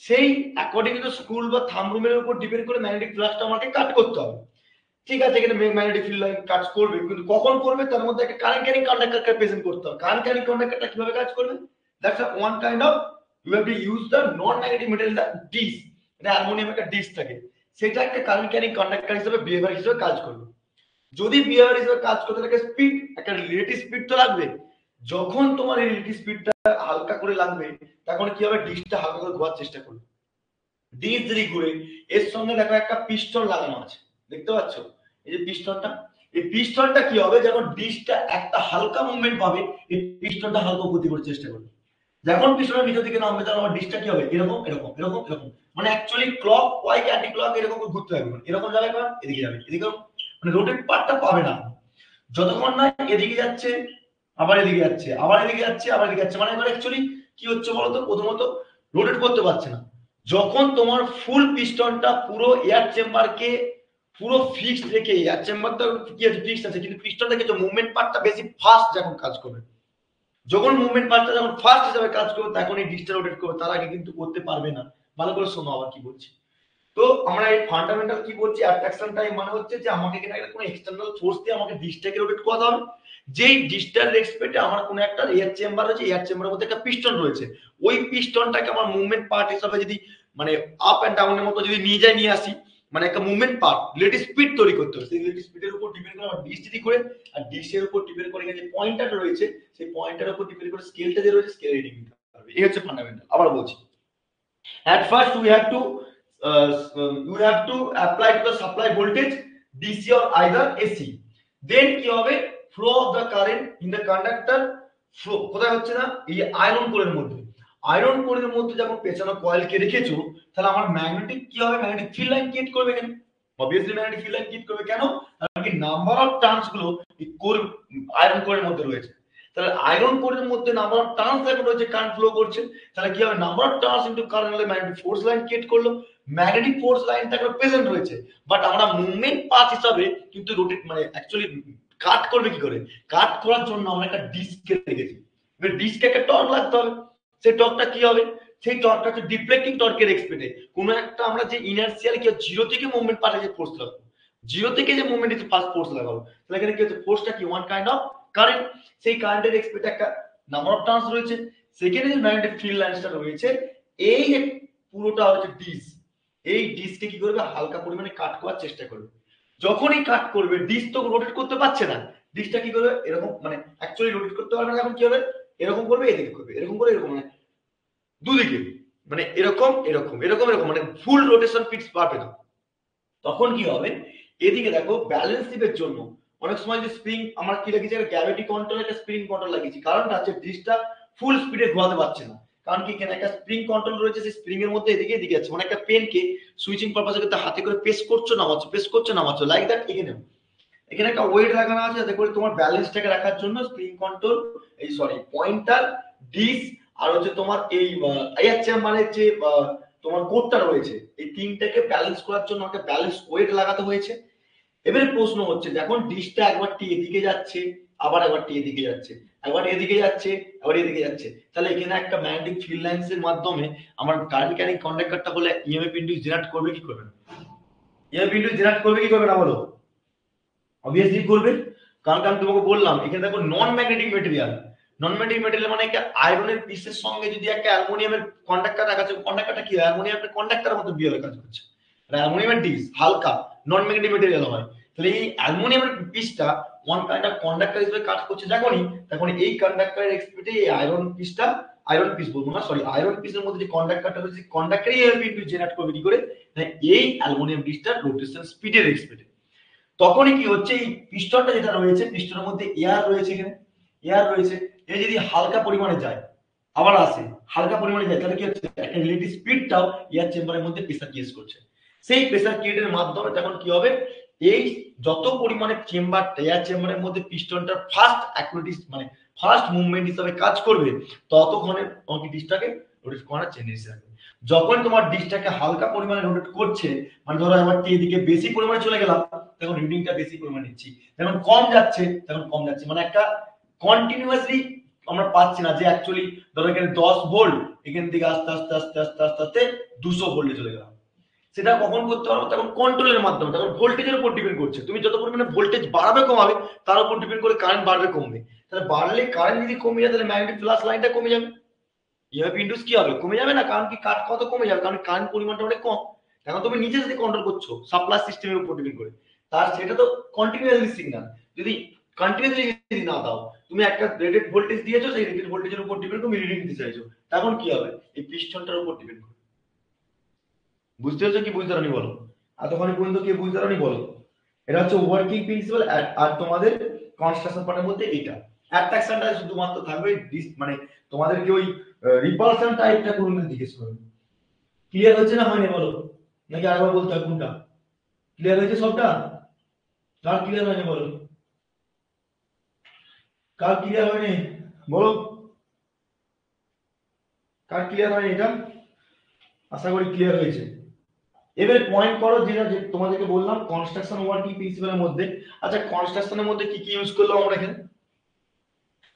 সেই অ্যাকর্ডিং টু স্ক্রু বা থাম্ব রুলের উপর ডিপেন্ড করে ম্যাগনেটিক ফ্লাক্সটা আমাকে কাট করতে হবে। ঠিক আছে, এখানে ম্যাগনেটিক ফিল্ড লাইন কাজ করবে, কিন্তু কখন করবে, তার মধ্যে একটা কারেন্ট ক্যারিং কন্ডাক্টরকে প্রেজেন্ট করতে হবে। কারেন্ট ক্যারিং কন্ডাক্টরটা কিভাবে কাজ করবে, that's one kind of, you have to use the non magnetic material disc, এটা অ্যালুমিনিয়াম একটা ডিস থাকে, সেটা একটা কারেন্ট ক্যারিং কন্ডাক্টর হিসেবে বিহেভিয়ার হিসেবে কাজ করবে। যদি বিহেভিয়ার হিসেবে কাজ করতে থাকে স্পিড, একটা রিলেটিভ স্পিড তো লাগবে। যখন তোমার এই রিলেটিভ স্পিডটা হালকা করে লাগবে, তখন কি হবে, ডিসটা হালকা করে ঘোরার চেষ্টা করবে। ডিস যদি ঘুরে, এর সঙ্গে দেখো একটা পিস্টন লাগানো আছে, দেখতে পাচ্ছ এই যে পিস্টনটা, এই পিস্টনটা কি হবে, যখন ডিসটা একটা হালকা মুভমেন্ট পাবে, এই পিস্টনটা হালকা গতি করার চেষ্টা করবে। যখন পিস্টনের নিচের দিকে নামবে তখন আমার ডিসটা কি হবে, এরকম এরকম এরকম এরকম, মানে actually clock wise anti clock এরকম করে ঘুরতে হবে, এরকম যাবে না, এদিকে যাবে এদিকে, মানে রোটেট পার্টটা পাবে না যতক্ষণ না এদিকে যাচ্ছে, আবার এদিকে যাচ্ছে, আবার এদিকে যাচ্ছে, আবার এদিকে যাচ্ছে, মানে এবার অ্যাকচুয়ালি কি হচ্ছে বলতো, প্রথমত রোটেট করতে পারছে না। যখন তোমার ফুল পিস্টনটা পুরো এয়ার চেম্বারকে পুরো ফিক্সড রেখে, এয়ার চেম্বারটা কি আছে ফিক্সড আছে, কিন্তু পিস্টনটা কিন্তু মুভমেন্ট পার্টটা বেশি ফাস্ট যখন কাজ করবে, যখন মুভমেন্ট পার্টটা যখন ফাস্ট হিসাবে কাজ করবে তখন এই ডিসটা রোটেট করবে, তার আগে কিন্তু করতে পারবে না। ভালো করে শোনো আবার কি বলছি। তো আমরা এই ফান্ডামেন্টাল কি বলছি, অ্যাট্রাকশন টাইম মানে হচ্ছে যে আমাকে এখানে একটা কোনো এক্সটার্নাল ফোর্স দিয়ে আমাকে ডিসটাকে রোটেট করাতে হবে। যেই ডিসটার রেসপেক্টে আমার কোনো একটা এয়ার চেম্বার আছে, এয়ার চেম্বারের মধ্যে একটা পিস্টন রয়েছে, ওই পিস্টনটাকে আমার মুভমেন্ট পার্ট হিসাবে যদি মানে আপ এন্ড ডাউনের মতো যদি নিয়ে আসি, মানে একটা মুভমেন্ট পার্ট রিলেটিভ স্পিড তৈরি করতে হবে। সেই রিলেটিভ স্পিডের উপর ডিপেন্ড করে আমার ডিস যদি করে, আর ডিসের উপর ডিপেন্ড করে যে পয়েন্টারটা রয়েছে, সেই পয়েন্টারের উপর ডিপেন্ড করে স্কেলটা যে রয়েছে স্কেল রিডিং নিতে হবে। এই হচ্ছে ফান্ডামেন্টাল। আবার বলছি, at first we have to apply to the supply voltage DC or either AC, then কি হবে, flow of the current in the conductor flow কোথায় হচ্ছে না, এই আয়রন কোরের মধ্যে। আয়রন কোরের মধ্যে যখন পেছনে কয়েলকে রেখেছো, তাহলে আমার ম্যাগনেটিক কি হবে, ম্যাগনেটিক ফিল্ড লাইন ক্রিয়েট করবে এখানে, obviously magnetic field line create করবে। কেন, কারণ কি নাম্বার অফ টার্নস গুলো এই কোর আয়রন কোরের মধ্যে রয়েছে। তাহলে আয়রন কোরের মধ্যে নাম্বার অফ টার্নস যখন রয়েছে, কারেন্ট ফ্লো করছে, তাহলে কি হবে, number of turns into current হলে ম্যাগনেটিক ফোর্স লাইন ক্রিয়েট করলো, ম্যাগনেটিক ফোর্স লাইনটা এখন প্রেজেন্ট রয়েছে। বাট আমরা মুভমেন্ট পাথ হিসাবে কিন্তু রোটেট মানে অ্যাকচুয়ালি কাট করবে কি করে, কাট করার জন্য আমরা একটা ডিস্ক রেখেছি। এবার ডিস্কে একটা টর্ক লাগতে হবে, সেই টর্কটা কি হবে, সেই টর্কটা হচ্ছে ডিফ্লেক্টিং টর্কের এক্সপেক্টে কোনো একটা আমরা যে ইনার্সিয়াল কি জিরো থেকে মুভমেন্ট পাঠাচ্ছি ফোর্স লাগাবো, জিরো থেকে যে মুভমেন্ট হচ্ছে ফার্স্ট ফোর্স লাগাবো, তাহলে এখানে কি হচ্ছে ফোর্সটা কি ওয়ান কাইন্ড অফ কারেন্ট, সেই কারেন্টের এক্সপেক্টে একটা নাম্বার অফ টার্নস রয়েছে, সেকেন্ডে যে ম্যাগনেটিক ফিল্ড লাইন্সটা রয়েছে এই যে পুরোটা হচ্ছে ডিস, এই ডিসকে কি করবে হালকা পরিমাণে কাট করার চেষ্টা করবে, যখনই কাট করবে ডিস তো রোটেট করতে পারছে না, ডিসটা কি করবে এরকম মানে অ্যাকচুয়ালি রোটেট করতে পারবে না, এখন কি হবে এরকম করবে এদিকে করবে এরকম করে এরকম মানে দুদিকে মানে এরকম এরকম এরকম এরকম মানে ফুল রোটেশন ফিক্স পাবে না, তখন কি হবে এদিকে দেখো ব্যালেন্স শিপের জন্য অনেক সময় যে স্প্রিং আমরা কি লাগিয়েছি গ্র্যাভিটি কন্ট্রোল একটা স্প্রিং কন্ট্রোল লাগিয়েছি, কারণটা হচ্ছে ডিসটা ফুল স্পিডে ঘোরাতে পারছে না, কারণ কি এখানে একটা স্প্রিং কন্ট্রোল রয়েছে, সেই স্প্রিং এর মধ্যে এদিকে এদিকে আছে মানে একটা পেনকে সুইচিং পারপাসে কিন্তু হাতে করে প্রেস করছো নামাচ্ছো লাইক দ্যাট, এখানে এখানে একটা ওয়েট লাগানো আছে যাতে করে তোমার ব্যালেন্সটাকে রাখার জন্য স্প্রিং কন্ট্রোল এই সরি পয়েন্টার ডিস আর হচ্ছে তোমার এই এয়ার চেম্বারের যে তোমার কোডটা রয়েছে এই তিনটাকে ব্যালেন্স করার জন্য একটা ব্যালেন্স ওয়েট লাগাতে হয়েছে। এবারে প্রশ্ন হচ্ছে যখন ডিসটা একবারটি এদিকে যাচ্ছে আবার একবারটি এদিকে যাচ্ছে একবার এদিকে যাচ্ছে আবার এদিকে যাচ্ছে, তাহলে এখানে একটা ম্যাগনেটিক ফিল্ড লাইন্স এর মাধ্যমে আমার কারেন্ট ক্যারিং কন্ডাক্টরটা বলে ইএমএফ ইন্ডিউস জেনারেট করবে কি করবে না, ইএমএফ ইন্ডিউস জেনারেট করবে কি করবে না বলো, অবভিয়াসলি করবে, কারণ আমি তোমাকে বললাম এখানে দেখো নন magnetic material, non magnetic material মানে একটা আয়রনের পিসের সঙ্গে যদি একটা অ্যালুমিনিয়ামের কন্ডাক্টর রাখা আছে, কন্ডাক্টরটা কি অ্যালুমিনিয়ামের কন্ডাক্টরের মতো বিহেভ কাজ করছে, অ্যালুমিনিয়ামের ডিস হালকা নন ম্যাগনেটিক মেটেরিয়াল হয়, তাহলে এই অ্যালুমিনিয়ামের পিসটা ওয়ান কাইন্ড অফ কন্ডাক্টর হিসেবে কাজ করছে যখনই, তখন এই কন্ডাক্টরের এক্সপিডে এই আয়রন পিসটা আয়রন পিস বলবো না সরি আয়রন পিসের মধ্যে যে কন্ডাক্টরটা রয়েছে কন্ডাক্টরই ইলেকট্রিক জেনারেট করবে কি করে না এই অ্যালুমিনিয়াম ডিসটা রোটেশন স্পিডের এক্সপিডে, তখনই কি হচ্ছে এই পিস্টনটা যেটা রয়েছে পিস্টনের মধ্যে এয়ার রয়েছে, এখানে এয়ার রয়েছে, এই যদি হালকা পরিমাণে যায় আবার আসে হালকা পরিমাণে যায় তাহলে কি হচ্ছে একটা রিলেটিভ স্পিডটাও এয়ার চেম্বারের মধ্যে প্রেসার ক্রিয়েট করছে, সেই প্রেসার ক্রিয়েটের মাধ্যমে তখন কি হবে এই যত পরিমাণে চেম্বার এয়ার চেম্বারের মধ্যে পিস্টনটা ফার্স্ট অ্যাক্টিভিটিস মানে ফার্স্ট মুভমেন্ট হিসাবে কাজ করবে ততক্ষণে তোমাকে ডিসটাকে রোটেট করার টেন্ডেন্সি রাখবে, যখন তোমার ডিসটাকে হালকা পরিমাণে রোটেট করছে মানে ধরো এবার এদিকে বেশি পরিমাণে চলে গেলাম তখন রিডিংটা বেশি পরিমাণে নিচ্ছি, যখন কম যাচ্ছে তখন কম যাচ্ছে, মানে একটা কন্টিনিউয়াসলি আমরা পাচ্ছি না যে অ্যাকচুয়ালি ধরো এখানে 10 ভোল্ট এখান থেকে আস্তে আস্তে আস্তে আস্তে আস্তে আস্তে 200 ভোল্টে চলে গেলাম, সেটা কখন করতে পারবো তখন কন্ট্রোলের মাধ্যমে, তখন ভোল্টেজের উপর ডিপেন্ড করছে, তুমি যত পরিমাণে ভোল্টেজ বাড়াবে কমাবে তার উপর ডিপেন্ড করে কারেন্ট বাড়বে কমবে, তাহলে বাড়লে কারেন্ট যদি কমে যায় তাহলে ম্যাগনেটিক ফ্লাক্স লাইনটা কমে যাবে, ইএমএফ ইন্ডিউস কি হবে কমে যাবে না, কারণ কি কাট কত কমে যাবে কারণ কারেন্ট পরিমাণটা অনেক কম, এখন তুমি নিজে যদি কন্ট্রোল করছো সাপ্লাই সিস্টেমের উপর ডিপেন্ড করে, তার সেটা তো কন্টিনিউয়াসলি সিগন্যাল, যদি কন্টিনিউয়াসলি যদি না দাও তুমি একটা রেটেড ভোল্টেজ দিয়েছো সেই রেটেড ভোল্টেজের উপর ডিপেন্ড করে রিডিং দিতে চাইছো তখন কি হবে এই পিস্টনটার উপর ডিপেন্ড করে, বুঝতে পারছো কি বুঝতে পারোনি বলো, এতক্ষণ পর্যন্ত কি বুঝতে পারোনি বলো, এটা হচ্ছে ওয়ার্কিং প্রিন্সিপাল আর তোমাদের কনস্ট্রাকশন পার্টের মধ্যে এটা অ্যাট্রাকশনটা শুধুমাত্র থাকবে মানে তোমাদের কি ওই রিপালশন টাইপটা কোন জিজ্ঞেস করবে, ক্লিয়ার হচ্ছে না হয়নি বলো, নাকি আরেকবার বলতে হবে কোনটা ক্লিয়ার হয়েছে সবটা, কার ক্লিয়ার হয়নি বলো, কার ক্লিয়ার হয়নি বলো, কার ক্লিয়ার হয়নি এটা আশা করি ক্লিয়ার হয়েছে, এবারে পয়েন্ট করো যেটা তোমাদেরকে বললাম কনস্ট্রাকশন ওয়ার্কিং প্রিন্সিপালের মধ্যে, আচ্ছা কনস্ট্রাকশনের মধ্যে কি কি ইউজ করলাম আমরা এখানে,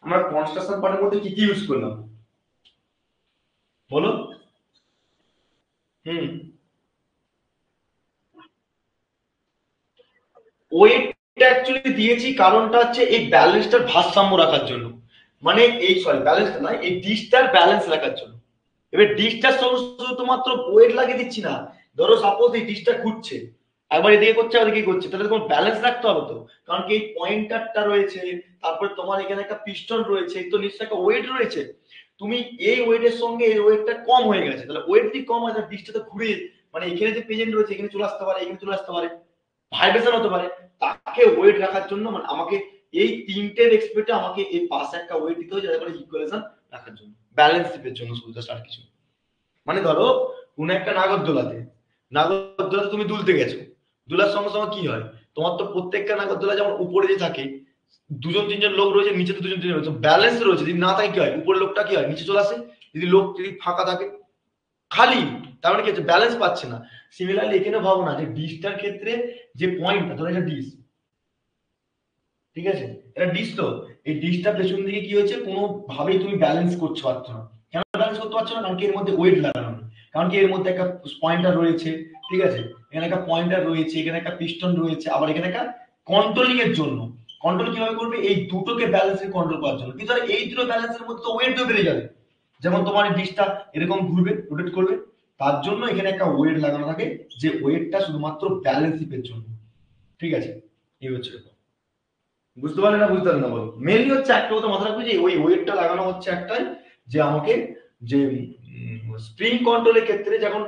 আমরা কনস্ট্রাকশন পার্টের মধ্যে কি কি ইউজ করলাম বলো, ওয়েটটা অ্যাকচুয়ালি দিয়েছি কারণটা হচ্ছে এই ব্যালেন্সটার ভারসাম্য রাখার জন্য, মানে এই সরি ব্যালেন্স নয় এই ডিশটার ব্যালেন্স রাখার জন্য, এবার ডিশটার সঙ্গে শুধুমাত্র ওয়েট লাগিয়ে দিচ্ছি না, ধরো সাপোজ এই ডিশটা ঘুরছে একবার এদিকে করছে ওদিকে করছে তাহলে তোমার ব্যালেন্স রাখতে হবে তো, কারণ কি এই পয়েন্টারটা রয়েছে তারপর তোমার এখানে একটা পিস্টন রয়েছে তো নিশ্চয়ই একটা ওয়েট রয়েছে, তুমি এই ওয়েটের সঙ্গে এই ওয়েটটা কম হয়ে গেছে তাহলে ওয়েট যদি কম হয় তাহলে ডিশটা তো ঘুরে মানে এখানে যে প্রেজেন্ট রয়েছে এখানে চলে আসতে পারে এখানে চলে আসতে পারে ভাইব্রেশন হতে পারে, তাকে ওয়েট রাখার জন্য মানে আমাকে এই তিনটের এক্সপেক্টে আমাকে এই পাশে একটা ওয়েট দিতে হবে যাতে করে ইকুয়ালেশন রাখার জন্য ব্যালেন্স শিপের জন্য শুধু জাস্ট আর কিছু, মানে ধরো কোন একটা নাগরদোলাতে তুমি দুলতে গেছো, দুলার সঙ্গে সঙ্গে কি হয় তোমার তো প্রত্যেকটা নাগরদোলা যেমন উপরে যে থাকে দুজন তিনজন লোক রয়েছে নিচে তো দুজন তিনজন রয়েছে ব্যালেন্স রয়েছে, যদি না থাকে কি হয় উপরের লোকটা কি হয় নিচে চলে আসে, যদি ফাঁকা থাকে খালি তার মানে কি হচ্ছে ব্যালেন্স পাচ্ছে না, সিমিলারলি এখানে ভাবো না যে ডিশটার ক্ষেত্রে যে পয়েন্টটা ধরো এটা ডিশ ঠিক আছে, এটা ডিশ তো, এই ডিশটা পেছন দিকে কি হয়েছে, কোনোভাবেই তুমি ব্যালেন্স করতে পারছো না। কেন ব্যালেন্স করতে পারছো না? কারণ কি এর মধ্যে ওয়েট লাগানো নেই, কারণ কি এর মধ্যে একটা পয়েন্টার রয়েছে, ঠিক আছে, এখানে একটা পয়েন্টার রয়েছে, এখানে একটা পিস্টন রয়েছে, আবার এখানে একটা কন্ট্রোলিং এর জন্য। কন্ট্রোল কিভাবে করবে? এই দুটোকে ব্যালেন্সে কন্ট্রোল করার জন্য। কিন্তু এই দুটো ব্যালেন্সের মধ্যে তো ওয়েট বেড়ে যাবে, যেমন তোমার এই ডিশটা এরকম ঘুরবে, রোটেট করবে, তার জন্য এখানে একটা ওয়েট লাগানো থাকে, যে ওয়েটটা শুধুমাত্র ব্যালেন্সিপের জন্য। ঠিক আছে, এই হচ্ছে ব্যাপার। বুঝতে পারলে না বুঝতে পারলে না বলো? মেনলি হচ্ছে একটা কথা মাথায় রাখবে, যে ওই ওয়েটটা লাগানো হচ্ছে একটাই, যে আমাকে যে স্প্রিং কন্ট্রোলের ক্ষেত্রে, যখন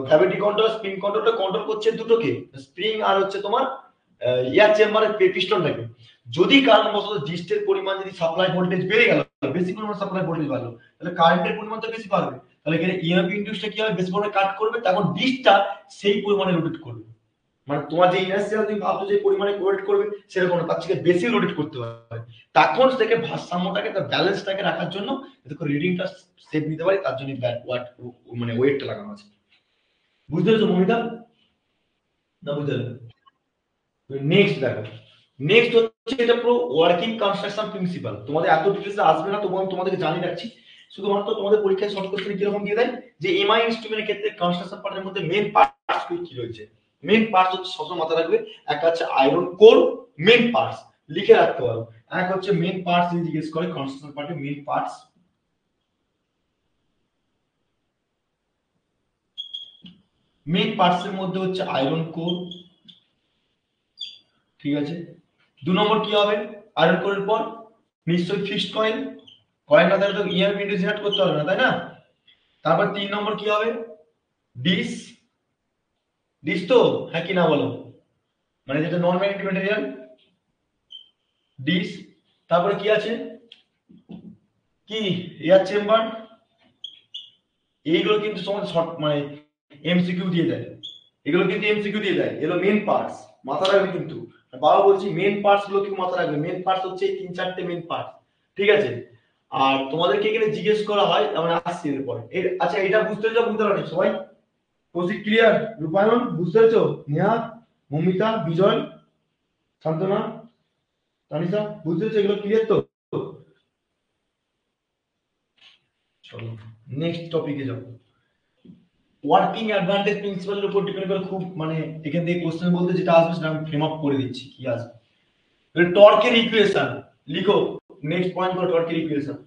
গ্র্যাভিটি কন্ট্রোল স্প্রিং কন্ট্রোলটা কন্ট্রোল করছে দুটোকে, স্প্রিং আর হচ্ছে তোমার এয়ার চেম্বারের পিস্টনটাকে। যদি কারণবশত ডিস্টের পরিমাণ, যদি সাপ্লাই ভোল্টেজ বেড়ে গেল, বেশি পরিমাণ সাপ্লাই ভোল্টেজ বাড়লো, তাহলে কারেন্টের পরিমাণ তো বেশি বাড়বে, তাহলে এখানে ইএমএফ ইন্ডিউসটা কি হবে, বেশি পরিমাণে কাট করবে, তখন ডিসটা সেই পরিমাণে রোটেট করবে। মানে তোমার যে ইনার্সিয়াল তুমি ভাবছো যে পরিমাণে রোটেট করবে, সেরকম না, তার থেকে বেশি রোটেট করতে পারে। তখন থেকে ভারসাম্যটাকে, তার ব্যালেন্সটাকে রাখার জন্য, যাতে করে রিডিংটা সেভ নিতে পারে, তার জন্য মানে ওয়েটটা লাগানো আছে। বুঝতে পেরেছো মমিতা? না বুঝতে পারলে? নেক্সট দেখো, নেক্সট হচ্ছে এটা পুরো ওয়ার্কিং কনস্ট্রাকশন প্রিন্সিপাল। তোমাদের এত ডিটেলস আসবে না, তবু আমি তোমাদেরকে জানিয়ে রাখছি। শুধুমাত্র তোমাদের পরীক্ষায় শর্ট কোশ্চেন কিরকম দিয়ে দেয়, যে এমআই ইনস্ট্রুমেন্টের ক্ষেত্রে কনস্ট্রাকশন পার্টের মধ্যে মেন পার্টস কি রয়েছে। মেন পার্টস হচ্ছে সবসময় মাথায় রাখবে, একটা হচ্ছে আয়রন কোর, মেন পার্টস লিখে রাখতে পারো। এক হচ্ছে মেন পার্টস, যদি জিজ্ঞেস করে কনস্ট্রাকশন পার্টের মেন পার্টস, মেন পার্টস এর মধ্যে হচ্ছে আয়রন কোর, ঠিক আছে। 2 নম্বর কি হবে? আয়রন কোরের পর নিশ্চয়ই ফিক্সড কয়েল, কয়েল না থাকলে তো ইএমএফ ইন্ডিউস জেনারেট করতে পারবে না, তাই না? তারপর 3 নম্বর কি হবে? ডিস, ডিস তো, হ্যাঁ কি না বলো? মানে যেটা নন ম্যাগনেটিক ম্যাটেরিয়াল, ডিস। তারপরে কি আছে? কি? Air chamber. এইগুলো কিন্তু তোমাদের শর্ট মানে এমসিকিউ দিয়ে দেয়, এগুলো কিন্তু এমসিকিউ দিয়ে দেয়, এগুলো মেন পার্টস, মাথা রাখবে কিন্তু। বাবা বলছি মেন পার্টস গুলো কিন্তু মাথা রাখবে, মেন পার্টস হচ্ছে এই 3-4টে মেন পার্ট, ঠিক আছে। আর তোমাদেরকে এখানে জিজ্ঞেস করা হয়, আমরা আসছি এরপরে। আচ্ছা, এটা বুঝতে পেরেছো বুঝতে পারো সবাই? কৌশিক ক্লিয়ার? রূপায়ণ বুঝতে পেরেছো? নেহা, মমিতা, বিজয়, শান্তনা, তানিশা বুঝতে পেরেছো? এগুলো ক্লিয়ার তো? চলো নেক্সট টপিকে যাও। ওয়ার্কিং অ্যাডভান্টেজ প্রিন্সিপালের উপর ডিপেন্ড করে খুব, মানে এখান থেকে কোশ্চেন বলতে যেটা আসবে সেটা আমি ফ্রেম আপ করে দিচ্ছি কি আসবে। টর্কের ইকুয়েশন লিখো, নেক্সট পয়েন্ট করো টর্কের ইকুয়েশন।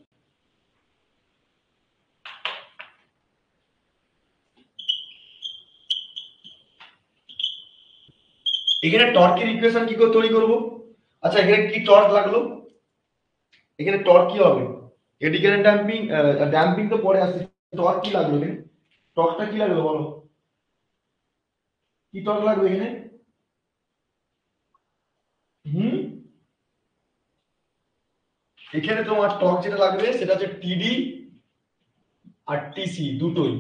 এখানে টর্কের ইকুয়েশন কি করে তৈরি করব? আচ্ছা, এখানে কি টর্ক লাগলো? এখানে টর্ক কি হবে? এখানে ড্যাম্পিং, ড্যাম্পিং তো পরে আসছে, টর্ক কি লাগলো এখানে? টর্কটা কি লাগলো বলো? কি টর্ক লাগবে এখানে? হুম, এখানে তোমার টর্ক যেটা লাগবে সেটা হচ্ছে টিডি আর টিসি দুটোই।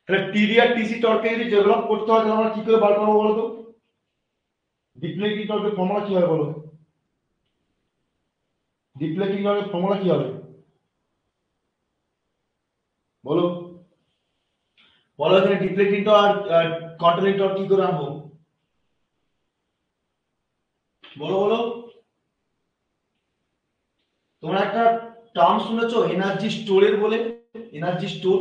তাহলে টিডি আর টিসি টর্কে যদি ডেভেলপ করতে হয়, তাহলে আমরা কি করে বার করবো বলো তো? ডিফ্লেক্টিং টর্কের ফর্মুলা কি হবে বলো? ডিফ্লেক্টিং টর্কের ফর্মুলা কি হবে বলো? বলো এখানে ডিফ্লেক্টিং টর্ক আর কন্ট্রোলিং টর্ক কি করে আনবো? বলো বলো। তোমরা একটা টার্ম শুনেছো এনার্জি স্টোরের বলে? Energy store,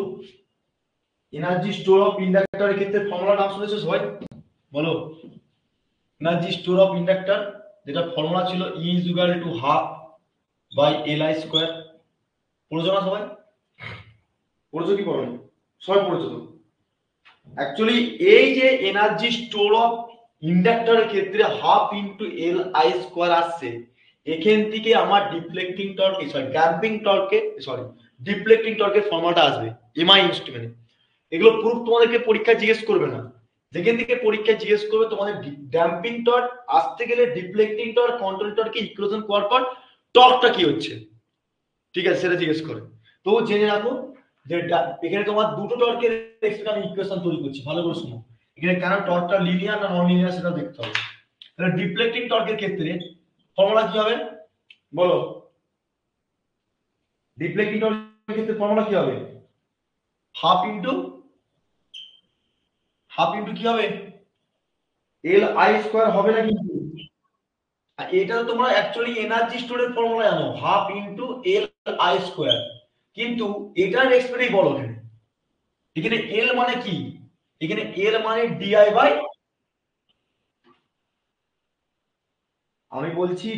energy store of ইন্ডাক্টরের ক্ষেত্রে ফর্মুলা নাম শুনেছো সবাই? বলো। এনার্জি স্টোর অফ ইন্ডাক্টর, যেটা ফর্মুলা ছিল E is equal to half by Li square। পড়েছো না সবাই? পড়েছো কি পড়োনি? সবাই পড়েছো তো? অ্যাকচুয়ালি এই যে এনার্জি স্টোর অফ ইন্ডাক্টরের ক্ষেত্রে half into L I square আসছে, এখান থেকে আমার ডিফ্লেক্টিং টর্ক, সরি ড্যাম্পিং টর্কে, সরি ডিফ্লেক্টিং টর্কের ফর্মুলাটা আসবে এমআই ইনস্ট্রুমেন্টে। এগুলো প্রুফ তোমাদেরকে পরীক্ষায় জিজ্ঞেস করবে না, যেখান থেকে পরীক্ষায় জিজ্ঞেস করবে তোমাদের ড্যাম্পিং টর্ক আসতে গেলে ডিফ্লেক্টিং টর্ক কন্ট্রোল টর্কে ইকুয়েশন করার পর টর্কটা কি হচ্ছে, ঠিক আছে, সেটা জিজ্ঞেস করে। তো জেনে রাখো যে এখানে তোমার দুটো টর্কের আমি ইকুয়েশন তৈরি করছি, ভালো করে শোনো। এখানে কেন টর্কটা লিনিয়ার না নন লিনিয়ার সেটা দেখতে হবে। তাহলে ডিফ্লেক্টিং টর্কের ক্ষেত্রে ফর্মুলা কি হবে বলো? ডিফ্লেক্টিং টর্কের ক্ষেত্রে ফর্মুলা কি হবে? হাফ ইনটু, হাফ ইনটু কি হবে? এল আই স্কয়ার হবে না কিন্তু, আর এটা তো তোমরা অ্যাকচুয়ালি এনার্জি স্টোরের ফর্মুলা জানো, half into L I square, কিন্তু এটার এক্সপ্রেসই বলো এখানে। এখানে এল মানে কি, এখানে এল মানে ডিআই বাই, আমি বলছি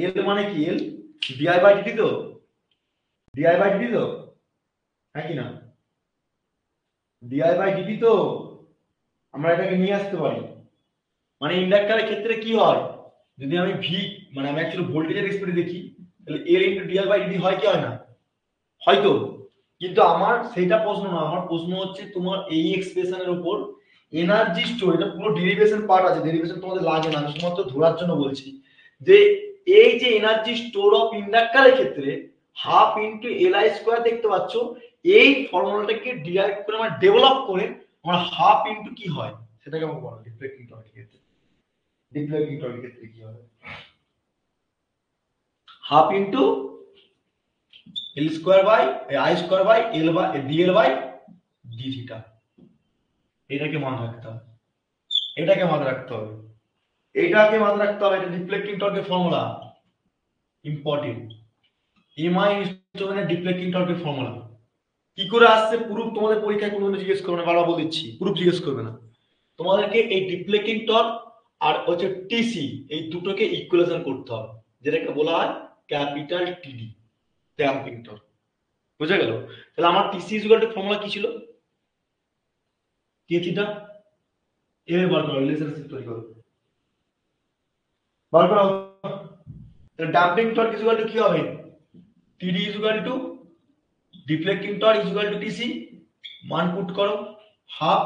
এল মানে কি, এল ডিআই বাই ডিটি তো, ডিআই বাই ডিটি তো, হ্যাঁ কি না, ডিআই বাই ডিটি তো, আমরা এটাকে নিয়ে আসতে পারি। মানে ইন্ডাক্টরের ক্ষেত্রে কি হয়, যদি আমি ভি মানে আমি অ্যাকচুয়ালি ভোল্টেজের স্পিড দেখি, তাহলে L into DI by DT হয় কি হয় না, হয়তো। কিন্তু আমার সেইটা প্রশ্ন না, আমার প্রশ্ন হচ্ছে তোমার এই এক্সপ্রেশনের উপর এনার্জি স্টোর, এটা পুরো ডেরিভেশন পার্ট আছে, ডেরিভেশন তোমাদের লাগে না, আমি শুধুমাত্র ধরার জন্য বলছি যে এই যে এনার্জি স্টোর অফ ইন্ডাক্টরের ক্ষেত্রে half into L I square দেখতে পাচ্ছ, এই ফর্মুলাটাকে ডিরাইভ করে আমরা ডেভেলপ করে আমরা হাফ ইন্টু কি হয় সেটাকে আমরা বলবো ডিফ্লেক্টিং টর্কের ক্ষেত্রে। ডিফ্লেক্টিং টর্কের ক্ষেত্রে কি হবে, half into L square by I square by L by dL by d theta. এটাকে মনে রাখতে হবে, এটাকে মাথায় রাখতে হবে, এটাকে মাথায় রাখতে হবে, এটা ডিফ্লেক্টিং টর্কের ফর্মুলা, ইম্পর্টেন্ট। এমআই ইনস্ট্রুমেন্টের ডিফ্লেক্টিং টর্কের ফর্মুলা কি করে আসছে প্রুফ তোমাদের পরীক্ষায় কোনোদিন জিজ্ঞেস করবে না, বারবার বলে দিচ্ছি, প্রুফ জিজ্ঞেস করবে না তোমাদেরকে। এই ডিফ্লেক্টিং টর্ক আর হচ্ছে টিসি, এই দুটোকে ইকুয়েশন করতে হবে, যেটাকে বলা হয় ক্যাপিটাল টিডি, ড্যাম্পিং টর্ক। বুঝা গেল? তাহলে আমার টিসি ইকুয়াল টু ফর্মুলা কি ছিল, কে থিটা, এর বার করো, রিলেশনশিপ তৈরি করো, বার করো। তাহলে ড্যাম্পিং টর্ক ইকুয়াল টু কি হবে, TD equal to deflecting torque equal to TC, মান পুট করো, half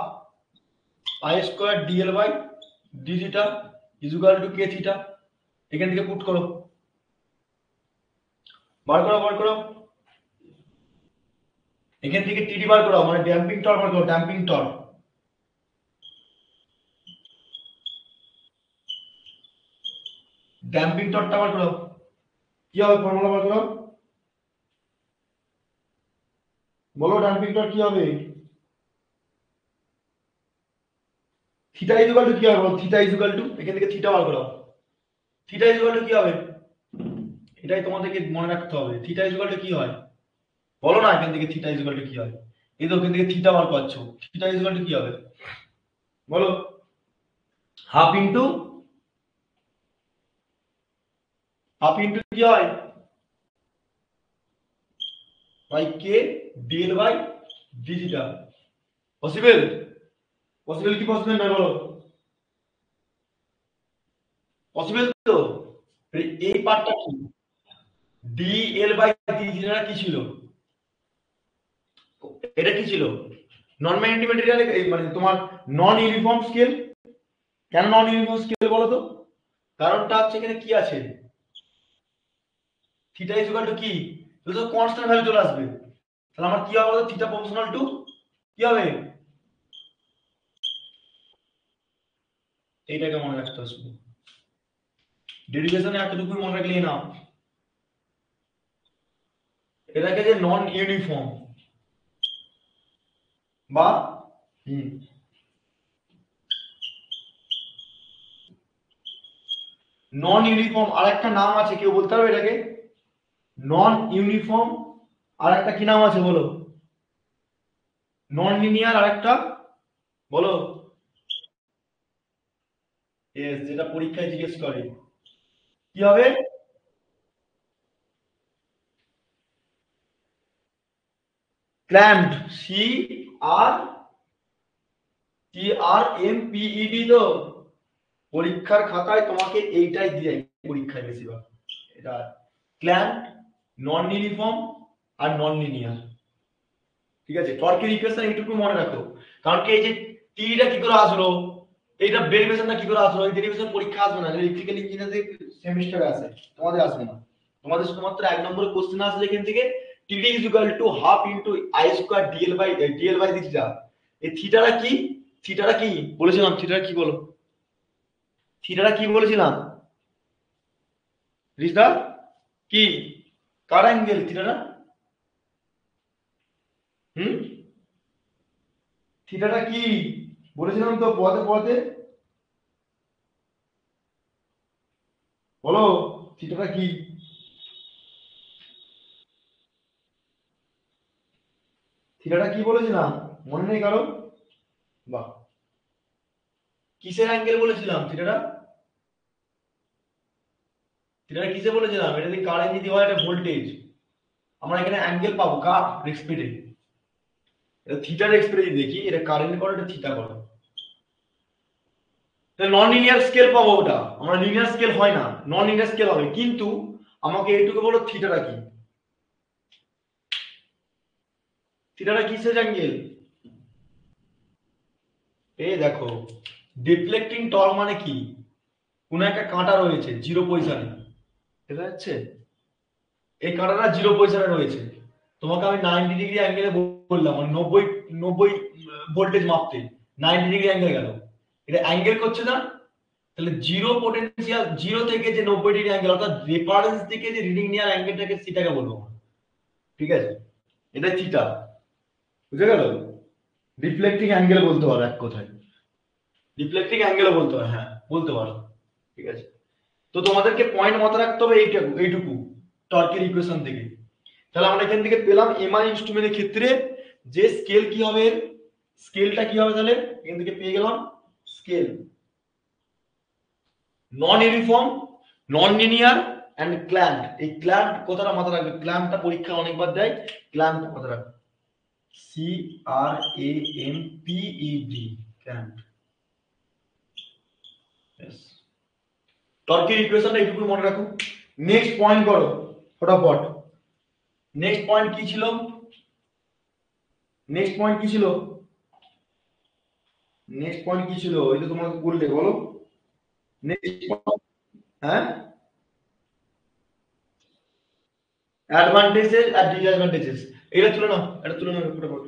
I square dL by d theta equal to K theta, এখান থেকে পুট করো, বার করো, বার করো, এখান থেকে টিডি বার করো, মানে ড্যাম্পিং টর্ক বার করো, ড্যাম্পিং টর্ক, ড্যাম্পিং টর্কটা বার করো, কি হবে ফর্মুলা বার করো, বলো ড্যাম্পিং টর্ক কি হবে, থিটা ইকুয়াল টু কি হবে বলো, থিটা ইকুয়াল টু, এখান থেকে থিটা বার করো, থিটা ইকুয়াল টু কি হবে, এটাই তোমাদেরকে মনে রাখতে হবে, থিটা ইকুয়াল টু কি হয় বলো না, এখান থেকে থিটা ইকুয়াল টু কি হয়, এই তো এখান থেকে থিটা বার করছো, থিটা ইকুয়াল টু কি হবে বলো, হাফ ইন্টু, হাফ ইন্টু কি হয় by K dL by d theta, possible, possible কি পসিবল না বলো, পসিবল তো। এই পার্টটা কি, ডিএল বাই ডি থিটা কি ছিল, এটা কি ছিল, নন ম্যাগনেটিক ম্যাটেরিয়াল, মানে তোমার নন ইউনিফর্ম স্কেল। কেন নন ইউনিফর্ম স্কেল বলো তো, কারণটা হচ্ছে এখানে কি আছে, থিটা ইজ ইকুয়াল টু কি, তাহলে তো কনস্ট্যান্ট ভ্যালু চলে আসবে, তাহলে আমার কি হবে, থিটা প্রপোর্শনাল টু কি হবে, এইটাকে মনে রাখতে হবে শুধু, ডেরিভেশনে এতটুকু মনে রাখলেই না, এটাকে যে নন ইউনিফর্ম বা নন ইউনিফর্ম আর একটা নাম আছে, কেউ বলতে পারবে এটাকে, নন ইউনিফর্ম আর একটা কি নাম আছে বলো, নন লিনিয়ার আর একটা বলো, এস, যেটা পরীক্ষায় জিজ্ঞেস করে কি হবে, clamped, C R T R M P E D, তো পরীক্ষার খাতায় তোমাকে এইটাই দিয়ে পরীক্ষায় বেশিরভাগ, এটা ক্ল্যাম্প, নন ইউনিফর্ম আর নন লিনিয়ার। ঠিক আছে, টর্কের ইকুয়েশন এইটুকু মনে রাখো, কারণ কি এই যে টিটা কি করে আসলো, এইটা ডেরিভেশনটা কি করে আসলো, এই ডেরিভেশন পরীক্ষা আসবে না, ইলেকট্রিক্যাল ইঞ্জিনিয়ারিং সেমিস্টারে আসে, তোমাদের আসবে না, তোমাদের শুধুমাত্র এক নম্বরের কোশ্চেন আসবে এখান থেকে, TD is equal to half into I square dL by theta. এই থিটাটা কি, থিটাটা কি বলেছিলাম, থিটাটা কি বলো, থিটাটা কি বলেছিলাম রিজদা, কি কার অ্যাঙ্গেল থিটাটা, হুম, থিটাটা কি বলেছিলাম তো পড়াতে পড়াতে, বলো থিটাটা কি? থিটাটা কি বলেছিলাম মনে নেই কারো? বাহ, কিসের অ্যাঙ্গেল বলেছিলাম থিটাটা? থিটাটা কিসে বলেছিলাম? এটা যদি কারেন্ট যদি হয়, এটা ভোল্টেজ। আমরা এখানে অ্যাঙ্গেল পাবো কার রেসপেক্টে? এটা থিটার রেসপেক্টে যদি দেখি, এটা কারেন্ট করো, এটা থিটা করো, তাহলে নন লিনিয়ার স্কেল পাবো। ওটা আমরা লিনিয়ার স্কেল হয় না, নন লিনিয়ার স্কেল হবে। কিন্তু আমাকে এইটুকু বলো থিটাটা কি? থিটাটা কিসের অ্যাঙ্গেল? এই দেখো, ডিফ্লেক্টিং টর্ক মানে কি? কোন একটা কাঁটা রয়েছে জিরো পজিশনে, দেখা যাচ্ছে? এই কাঁটাটা জিরো পজিশনে রয়েছে। তোমাকে আমি 90 ডিগ্রি অ্যাঙ্গেলে বললাম, মানে 90 ভোল্টেজ মাপতে 90 ডিগ্রি অ্যাঙ্গেল গেল, এটা অ্যাঙ্গেল করছে না? তাহলে জিরো পোটেনশিয়াল, জিরো থেকে যে 90 ডিগ্রি অ্যাঙ্গেল, অর্থাৎ রেফারেন্স থেকে যে রিডিং নেওয়ার অ্যাঙ্গেলটাকে সেটাকে বলবো। ঠিক আছে, এটা থিটা, বুঝে গেল? রিফ্লেক্টিং অ্যাঙ্গেল বলতে পারো এক কথায়, রিফ্লেক্টিং অ্যাঙ্গেলও বলতে হয়, হ্যাঁ বলতে পারো। ঠিক আছে, তো তোমাদেরকে পয়েন্ট মাথায় রাখতে হবে এইটুকু টর্কের ইকুয়েশন থেকে। তাহলে আমরা এখান থেকে পেলাম এমআই ইনস্ট্রুমেন্টের ক্ষেত্রে যে স্কেল কি হবে, স্কেলটা কি হবে, তাহলে এখান থেকে পেয়ে গেলাম scale non uniform, non linear and clamp. এই ক্ল্যাম্প কথাটা মাথায় রাখবে, ক্ল্যাম্পটা পরীক্ষা অনেকবার দেয়, ক্ল্যাম্প মাথায় রাখবে, CRAMPED, ক্ল্যাম্প। টর্কের ইকুয়েশনটা এইটুকু মনে রাখো। নেক্সট পয়েন্ট করো ফটাফট। নেক্সট পয়েন্ট কি ছিল? নেক্সট পয়েন্ট কি ছিল? নেক্সট পয়েন্ট কি ছিল? এই তো তোমরা বললে, বলো নেক্সট পয়েন্ট। হ্যাঁ, অ্যাডভান্টেজেস আর ডিসঅ্যাডভান্টেজেস। এটা তুলে নাও, এটা তুলে নাও ফটাফট,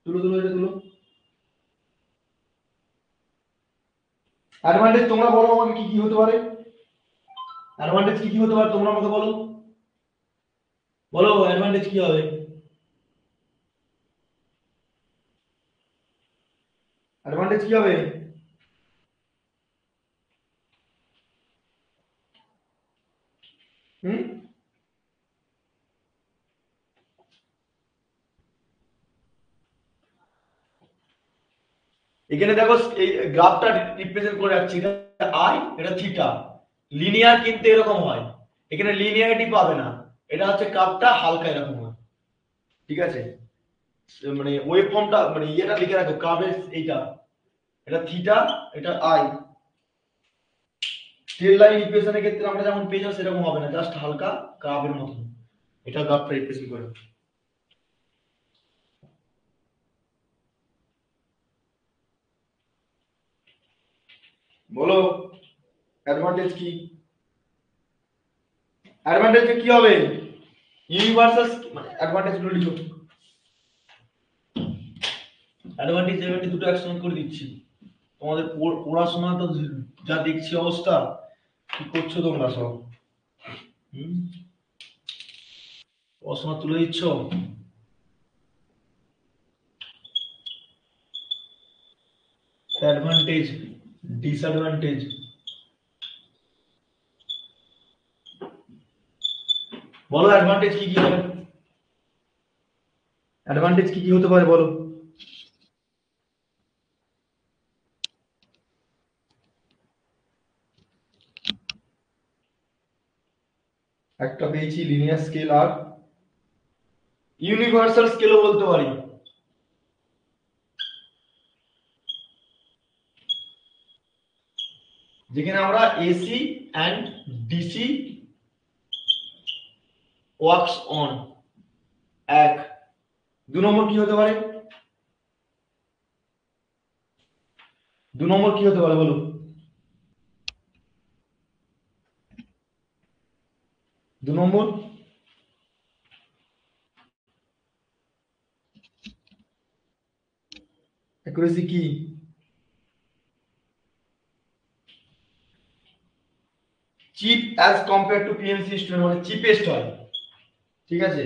তুলো তুলো, এটা তুলো। অ্যাডভান্টেজ তোমরা বলো আমাকে কি কি হতে পারে, অ্যাডভান্টেজ কি কি হতে পারে তোমরা আমাকে বলো, বলো অ্যাডভান্টেজ কি হবে? অ্যাডভান্টেজ কি হবে? হুম, এখানে দেখো এই গ্রাফটা রিপ্রেজেন্ট করে রাখছি, এটা আই, এটা থিটা। লিনিয়ার কিন্তু এরকম হয়, এখানে লিনিয়ারিটি পাবে না, এটা হচ্ছে কাপটা হালকা এরকম হয়। ঠিক আছে, মানে ওয়েভ ফর্মটা মানে ইয়েটা লিখে রাখো, কার্ভের এইটা, এটা থিটা, এটা আই। স্ট্রেট লাইন ইকুয়েশনের ক্ষেত্রে আমরা যেমন পেয়ে যাবো সেরকম হবে না, জাস্ট হালকা কার্ভের মতন, এটা গ্রাফটা রিপ্রেজেন্ট করে। বলো অ্যাডভান্টেজ কি? অ্যাডভান্টেজ কি হবে? ইউনিভার্সাল, মানে অ্যাডভান্টেজ গুলো লিখো, অ্যাডভান্টেজ অ্যাডভান্টেজ দুটো একসঙ্গে করে দিচ্ছি। তোমাদের পড়াশোনা তো যা দেখছি অবস্থা, কি করছো তোমরা সব? হুম, পড়াশোনা তুলে দিচ্ছ? অ্যাডভান্টেজ, ডিসঅ্যাডভান্টেজ, বলো অ্যাডভান্টেজ কি কি হবে, অ্যাডভান্টেজ কি কি হতে পারে বলো। একটা পেয়েছি লিনিয়ার স্কেল, আর ইউনিভার্সাল স্কেলও বলতে পারি। যেখানে আমরা AC and DC works on এক। 2 নম্বর কি হতে পারে? 2 নম্বর কি হতে পারে বলো? 2 নম্বর অ্যাকুরেসি কি? Cheap as compare to PMC student, মানে চিপেস্ট হয়। ঠিক আছে,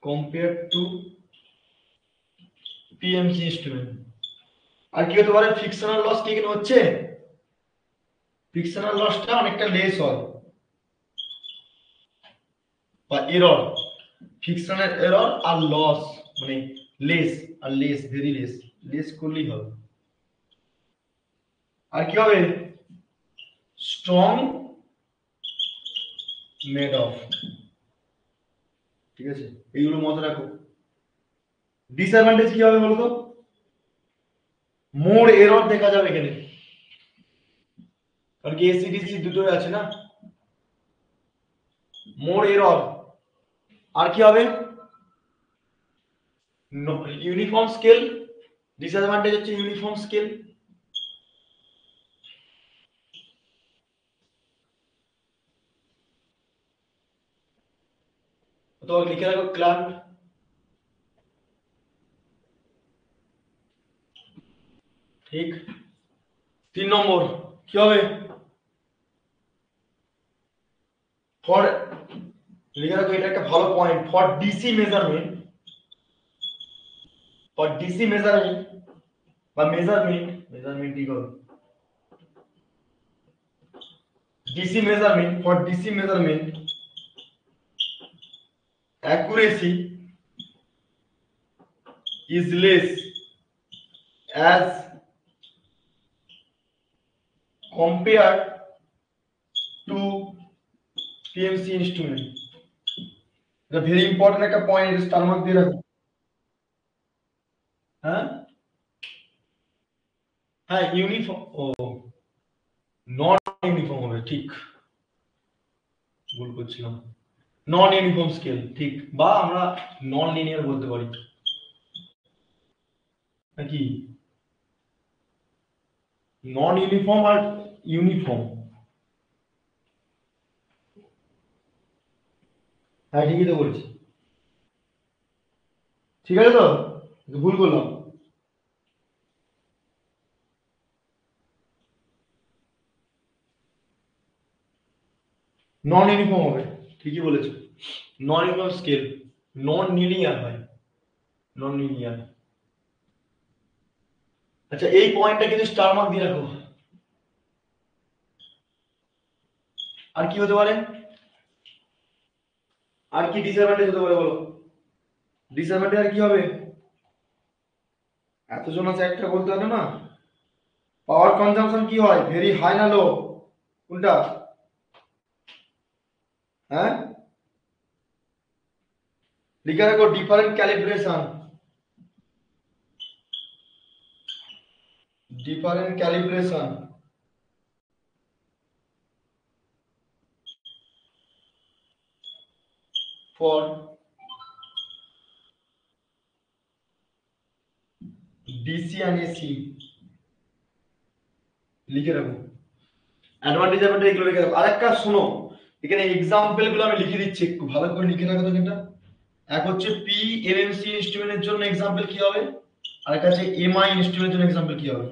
কম্পেয়ার টু পিএমসি স্টুডেন্ট। আর কি হতে পারে, ফ্রিকশনাল লস কি এখানে হচ্ছে, ফ্রিকশনাল লসটা অনেকটা লেস হয়, বা এরর, ফ্রিকশনাল এরর আর লস মানে লেস, আর লেস ভেরি লেস, লেস করলেই হবে। আর কি হবে, স্ট্রং মেড অফ, ঠিক আছে, এইগুলো মনে রাখো। ডিসঅ্যাডভান্টেজ কি হবে বলতো, মোর এরর দেখা যাবে এখানে, কারণ কি এসিডিসি দুটোই আছে না, মোর এরর। আর কি হবে, ইউনিফর্ম স্কেল, ডিসঅ্যাডভান্টেজ হচ্ছে ইউনিফর্ম স্কেল। তো লিখে রাখো ক্লাম্প, ঠিক। 3 নম্বর কি হবে, ফর, লিখে রাখো এটা একটা ভালো point, for DC measurement, for DC measurement বা মেজারমেন্ট, মেজারমেন্ট কি হবে, DC measurement, for DC measurement accuracy is less as compared to PMC instrument. এটা ভেরি ইম্পর্টেন্ট একটা পয়েন্ট, এটা স্টার মার্ক দিয়ে রাখো। হ্যাঁ হ্যাঁ ইউনিফর্ম, ও নন ইউনিফর্ম হবে, ঠিক, ভুল করছিলাম, নন ইউনিফর্ম স্কেল, ঠিক, বা আমরা নন লিনিয়ার বলতে পারি নাকি, নন ইউনিফর্ম আর ইউনিফর্ম, হ্যাঁ ঠিকই তো বলছি, ঠিক আছে তো, ভুল করলাম, নন ইউনিফর্ম হবে, ঠিকই বলেছো, নন ইউনিফর্ম স্কেল, নন লিনিয়ার হয়, নন লিনিয়ার। আচ্ছা এই পয়েন্টটা কিন্তু স্টার মার্ক দিয়ে রাখো। আর কি হতে পারে, আর কি ডিসঅ্যাডভান্টেজ হতে পারে বলো, ডিসঅ্যাডভান্টেজ আর কি হবে, এতজন আছে একটা বলতে হবে না, পাওয়ার কনজাম্পশন কি হয়, ভেরি হাই না লো, কোনটা, হ্যাঁ লিখে রাখো different calibration, different calibration for DC and AC, লিখে রাখো, অ্যাডভান্টেজ অ্যাডভান্টেজ এগুলো লিখে রাখো। আরেকটা শোনো, এখানে এক্সাম্পল গুলো আমি লিখে দিচ্ছি, একটু ভালো করে লিখে রাখো তো এটা। এক হচ্ছে পি এমএমসি ইনস্ট্রুমেন্টের জন্য এক্সাম্পল কি হবে, আর একটা হচ্ছে এমআই ইনস্ট্রুমেন্টের জন্য এক্সাম্পল কি হবে।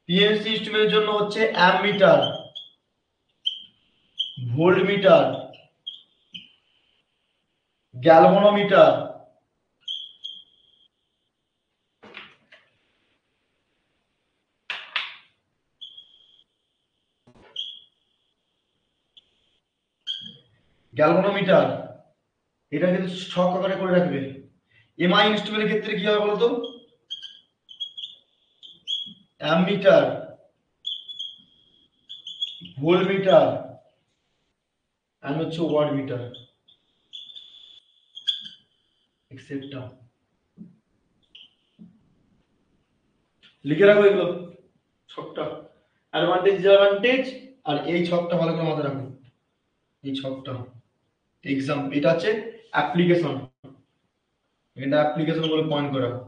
পিএমসি ইনস্ট্রুমেন্টের জন্য হচ্ছে অ্যামমিটার, ভোল্টমিটার, গ্যালভানোমিটার, গ্যালভানোমিটার, এটা কিন্তু ছক আকারে করে রাখবে। এমআই ইনস্ট্রুমেন্টের ক্ষেত্রে কি হবে বলতো, অ্যামমিটার, ভোল্টমিটার, আর হচ্ছে ওয়াটমিটার, এক্সেট্রা, লিখে রাখো এগুলো ছকটা, অ্যাডভান্টেজ ডিসঅ্যাডভান্টেজ, আর এই ছকটা ভালো করে মাথায় রাখো, এই ছকটা এক্সাম, এটা হচ্ছে অ্যাপ্লিকেশন, এটা অ্যাপ্লিকেশন বলে পয়েন্ট করে রাখো।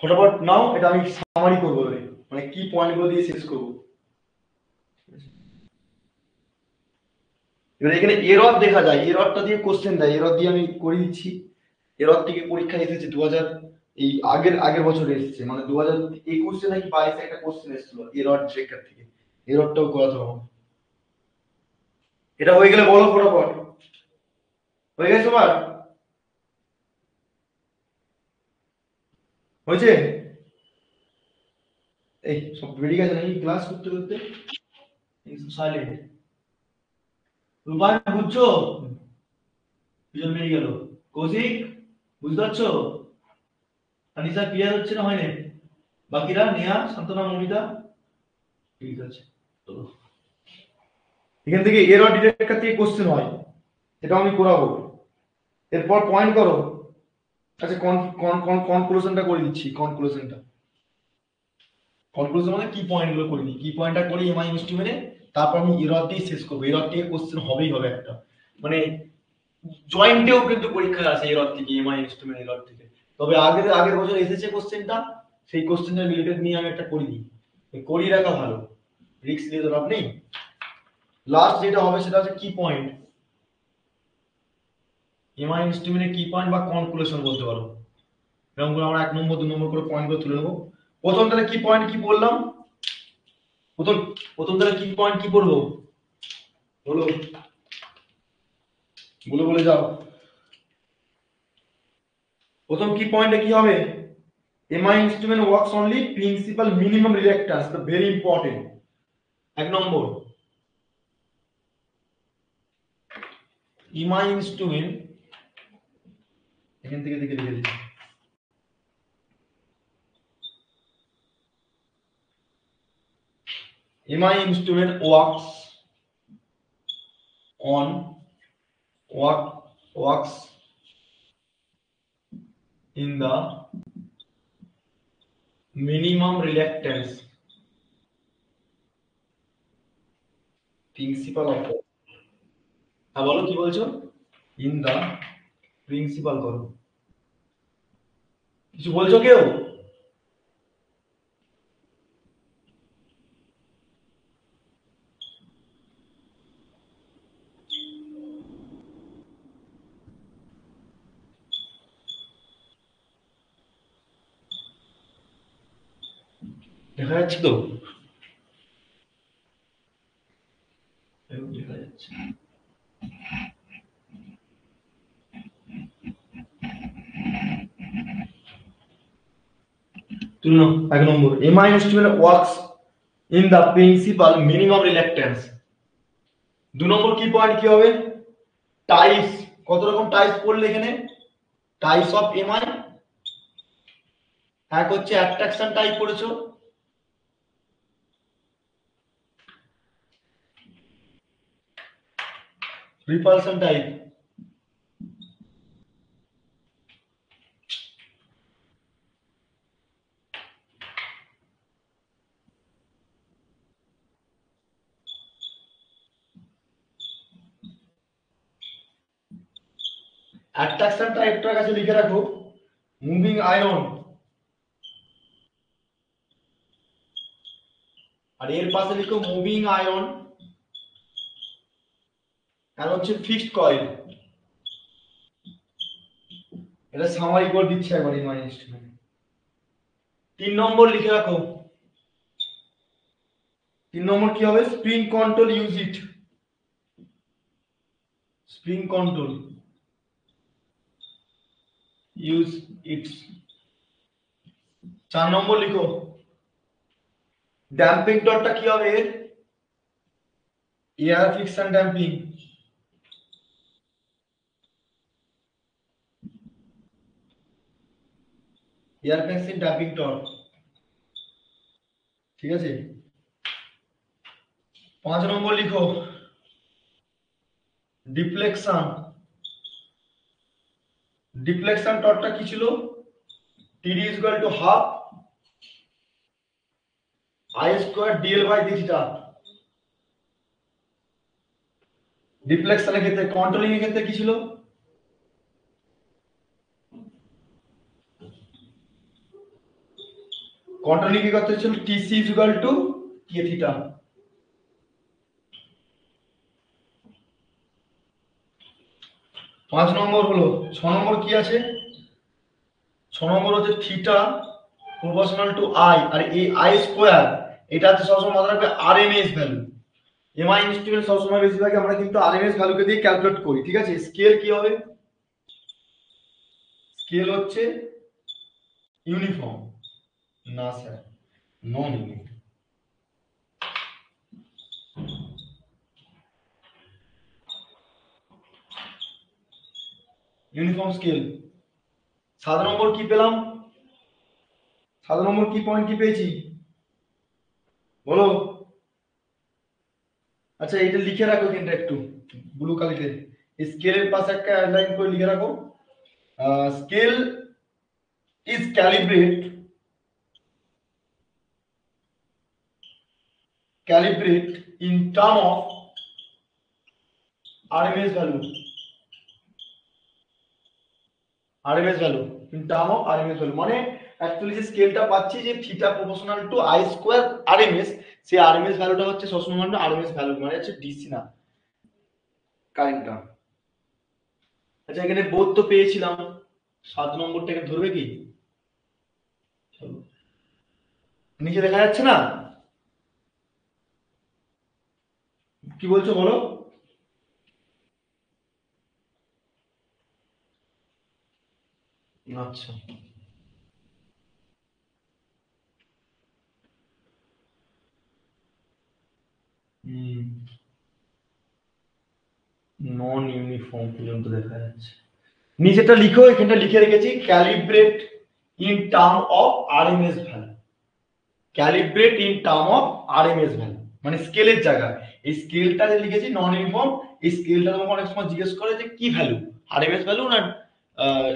ফটাফট নাও, এটা আমি সামারি করবো, মানে কি পয়েন্ট গুলো দিয়ে শেষ করবো। এবার এখানে এরর দেখা যায়, এররটা দিয়ে কোশ্চেন দেয়, এরর দিয়ে আমি করে দিচ্ছি। এরর থেকে পরীক্ষা এসেছে 2000, এই আগের আগের বছরে এসেছে, মানে 2021 নাকি 22 একটা কোশ্চেন এসেছিল এরর ট্রেকার থেকে, এররটাও করাতে হবে। এটা হয়ে গেলে বলো ফটাফট, হয়ে গেছে তোমার? হয়েছে? এই সব বেরিয়ে গেছে নাকি ক্লাস করতে করতে? সাইলেন্ট। রূপায়ণ বুঝছো? দুজন বেরিয়ে গেল। কৌশিক বুঝতে পারছো? আনিসা ক্লিয়ার হচ্ছে না হয়নি? বাকিরা নেহা, শান্তনা, মমিতা? ঠিক আছে, চলো। এখান থেকে এরর ডিটেক্টর থেকে কোশ্চেন হয়, এটা আমি করাবো। এরপর পয়েন্ট করো। আচ্ছা কনক্লুশনটা করে দিচ্ছি। কনক্লুশন মানে কি পয়েন্টগুলো করে দিই, কি পয়েন্টটা করি এমআই ইনস্ট্রুমেন্টে, তারপর আমি এরর দিয়ে শেষ করবো। এরর থেকে কোশ্চেন হবেই হবে একটা, মানে জয়েন্টেও কিন্তু পরীক্ষা আছে এরর থেকে, এমআই ইনস্ট্রুমেন্ট এরর থেকে। তবে আগের বছর এসেছে কোশ্চেনটা, সেই কোশ্চেনটা রিলেটেড নিয়ে আমি একটা করে দিই, করিয়ে রাখা ভালো, রিস্ক নিয়ে তো লাভ নেই। লাস্ট যেটা হবে সেটা হচ্ছে কি পয়েন্ট, এমআই ইনস্ট্রুমেন্টের কি পয়েন্ট বা কনক্লুশন বলতে পারো। এরকম করে আমরা 1 নম্বর 2 নম্বর করে পয়েন্ট করে তুলে নেবো। প্রথম তাহলে কি পয়েন্ট কি বললাম, প্রথম তাহলে কি পয়েন্ট কি করবো বলো, বলে যাও। প্রথম কি পয়েন্টে কি হবে, MI instrument works only principal minimum reactance, the very important. 1 নম্বর, এমআই ইনস্ট্রুমেন্ট, এখান থেকে লিখে দিচ্ছি। MI instrument works in the minimum reluctance principle of, হ্যাঁ বলো কি বলছো, ইন দা প্রিন্সিপাল করো, কিছু বলছো কেউ? দেখা যাচ্ছে তো? দেখা যাচ্ছে। তুলো 1 নম্বর, MI instrument works in the principle minimum reluctance. 2 নম্বর কি পয়েন্ট কি হবে, টাইপস, কত রকম টাইপস পড়লে এখানে, টাইপস অফ এমআই। এক হচ্ছে অ্যাট্রাকশন টাইপ পড়েছো, রিপালশন টাইপ। অ্যাট্রাকশন টাইপটার কাছে লিখে রাখো মুভিং আয়ন, আর এর পাশে লিখো মুভিং আয়ন, আর হচ্ছে ফিক্সড কয়েল। এটা সামারি করে দিচ্ছি একবার এমআই ইনস্ট্রুমেন্ট। 3 নম্বর লিখে রাখো, 3 নম্বর কি হবে, স্প্রিং কন্ট্রোল ইউজ ইট। 4 নম্বর লিখো, ড্যাম্পিং টর্কটা কি হবে, air friction damping. Air friction damping torque, ঠিক আছে। 5 নম্বর লিখো ডিফ্লেকশন টর্কটা কি ছিল, TD is equal to half I square DL by d theta। ডিফ্লেকশনের ক্ষেত্রে, কন্ট্রোলিং এর ক্ষেত্রে কি ছিল, কন্ট্রোলিং এর ক্ষেত্রে ছিল TC is equal to K theta। 5 নম্বর হলো, 6 নম্বর কি আছে, 6 নম্বর হচ্ছে থিটা প্রপোর্শনাল টু আই, আর এই আই স্কয়ার এটা হচ্ছে সবসময় মাথায় রাখবে আরএমএস ভ্যালু। এমআই ইনস্ট্রুমেন্ট সবসময় বেশিরভাগ আমরা কিন্তু আরএমএস ভ্যালুকে দিয়ে ক্যালকুলেট করি, ঠিক আছে। স্কেল কি হবে, স্কেল হচ্ছে ইউনিফর্ম না স্যার, নন ইউনিফর্ম। ইউনিফর্ম স্কেল 7 নম্বর কি পেলাম? 7 নম্বর কি পয়েন্ট কি পেয়েছি বলো? আচ্ছা এটা লিখে রাখো কিন্তু একটু ব্লু কালিতে, স্কেলের পাশে একটা লাইন করে লিখে রাখো, scale is calibrate in term of RMS value, RMS value in term of RMS value মানে অ্যাকচুয়ালি যে স্কেলটা পাচ্ছি যে theta proportional to I square RMS, সেই আরএমএস ভ্যালুটা হচ্ছে সবসময় আরএমএস ভ্যালু মানে হচ্ছে ডিসি না কারেন্টটা। আচ্ছা এখানে বোধ তো পেয়েছিলাম, 7 নম্বরটাকে ধরবে কি? নিচে দেখা যাচ্ছে না, কি বলছো বলো? আচ্ছা নন ইউনিফর্ম পর্যন্ত দেখা যাচ্ছে। নিচেটা লিখো, এখানটা লিখে রেখেছি calibrate in term of RMS value, calibrate in term of RMS value মানে স্কেলের জায়গায় এই স্কেলটা যে লিখেছি নন ইউনিফর্ম, এই স্কেলটা তোমাকে অনেক সময় জিজ্ঞেস করে যে কি ভ্যালু, আরএমএস ভ্যালু না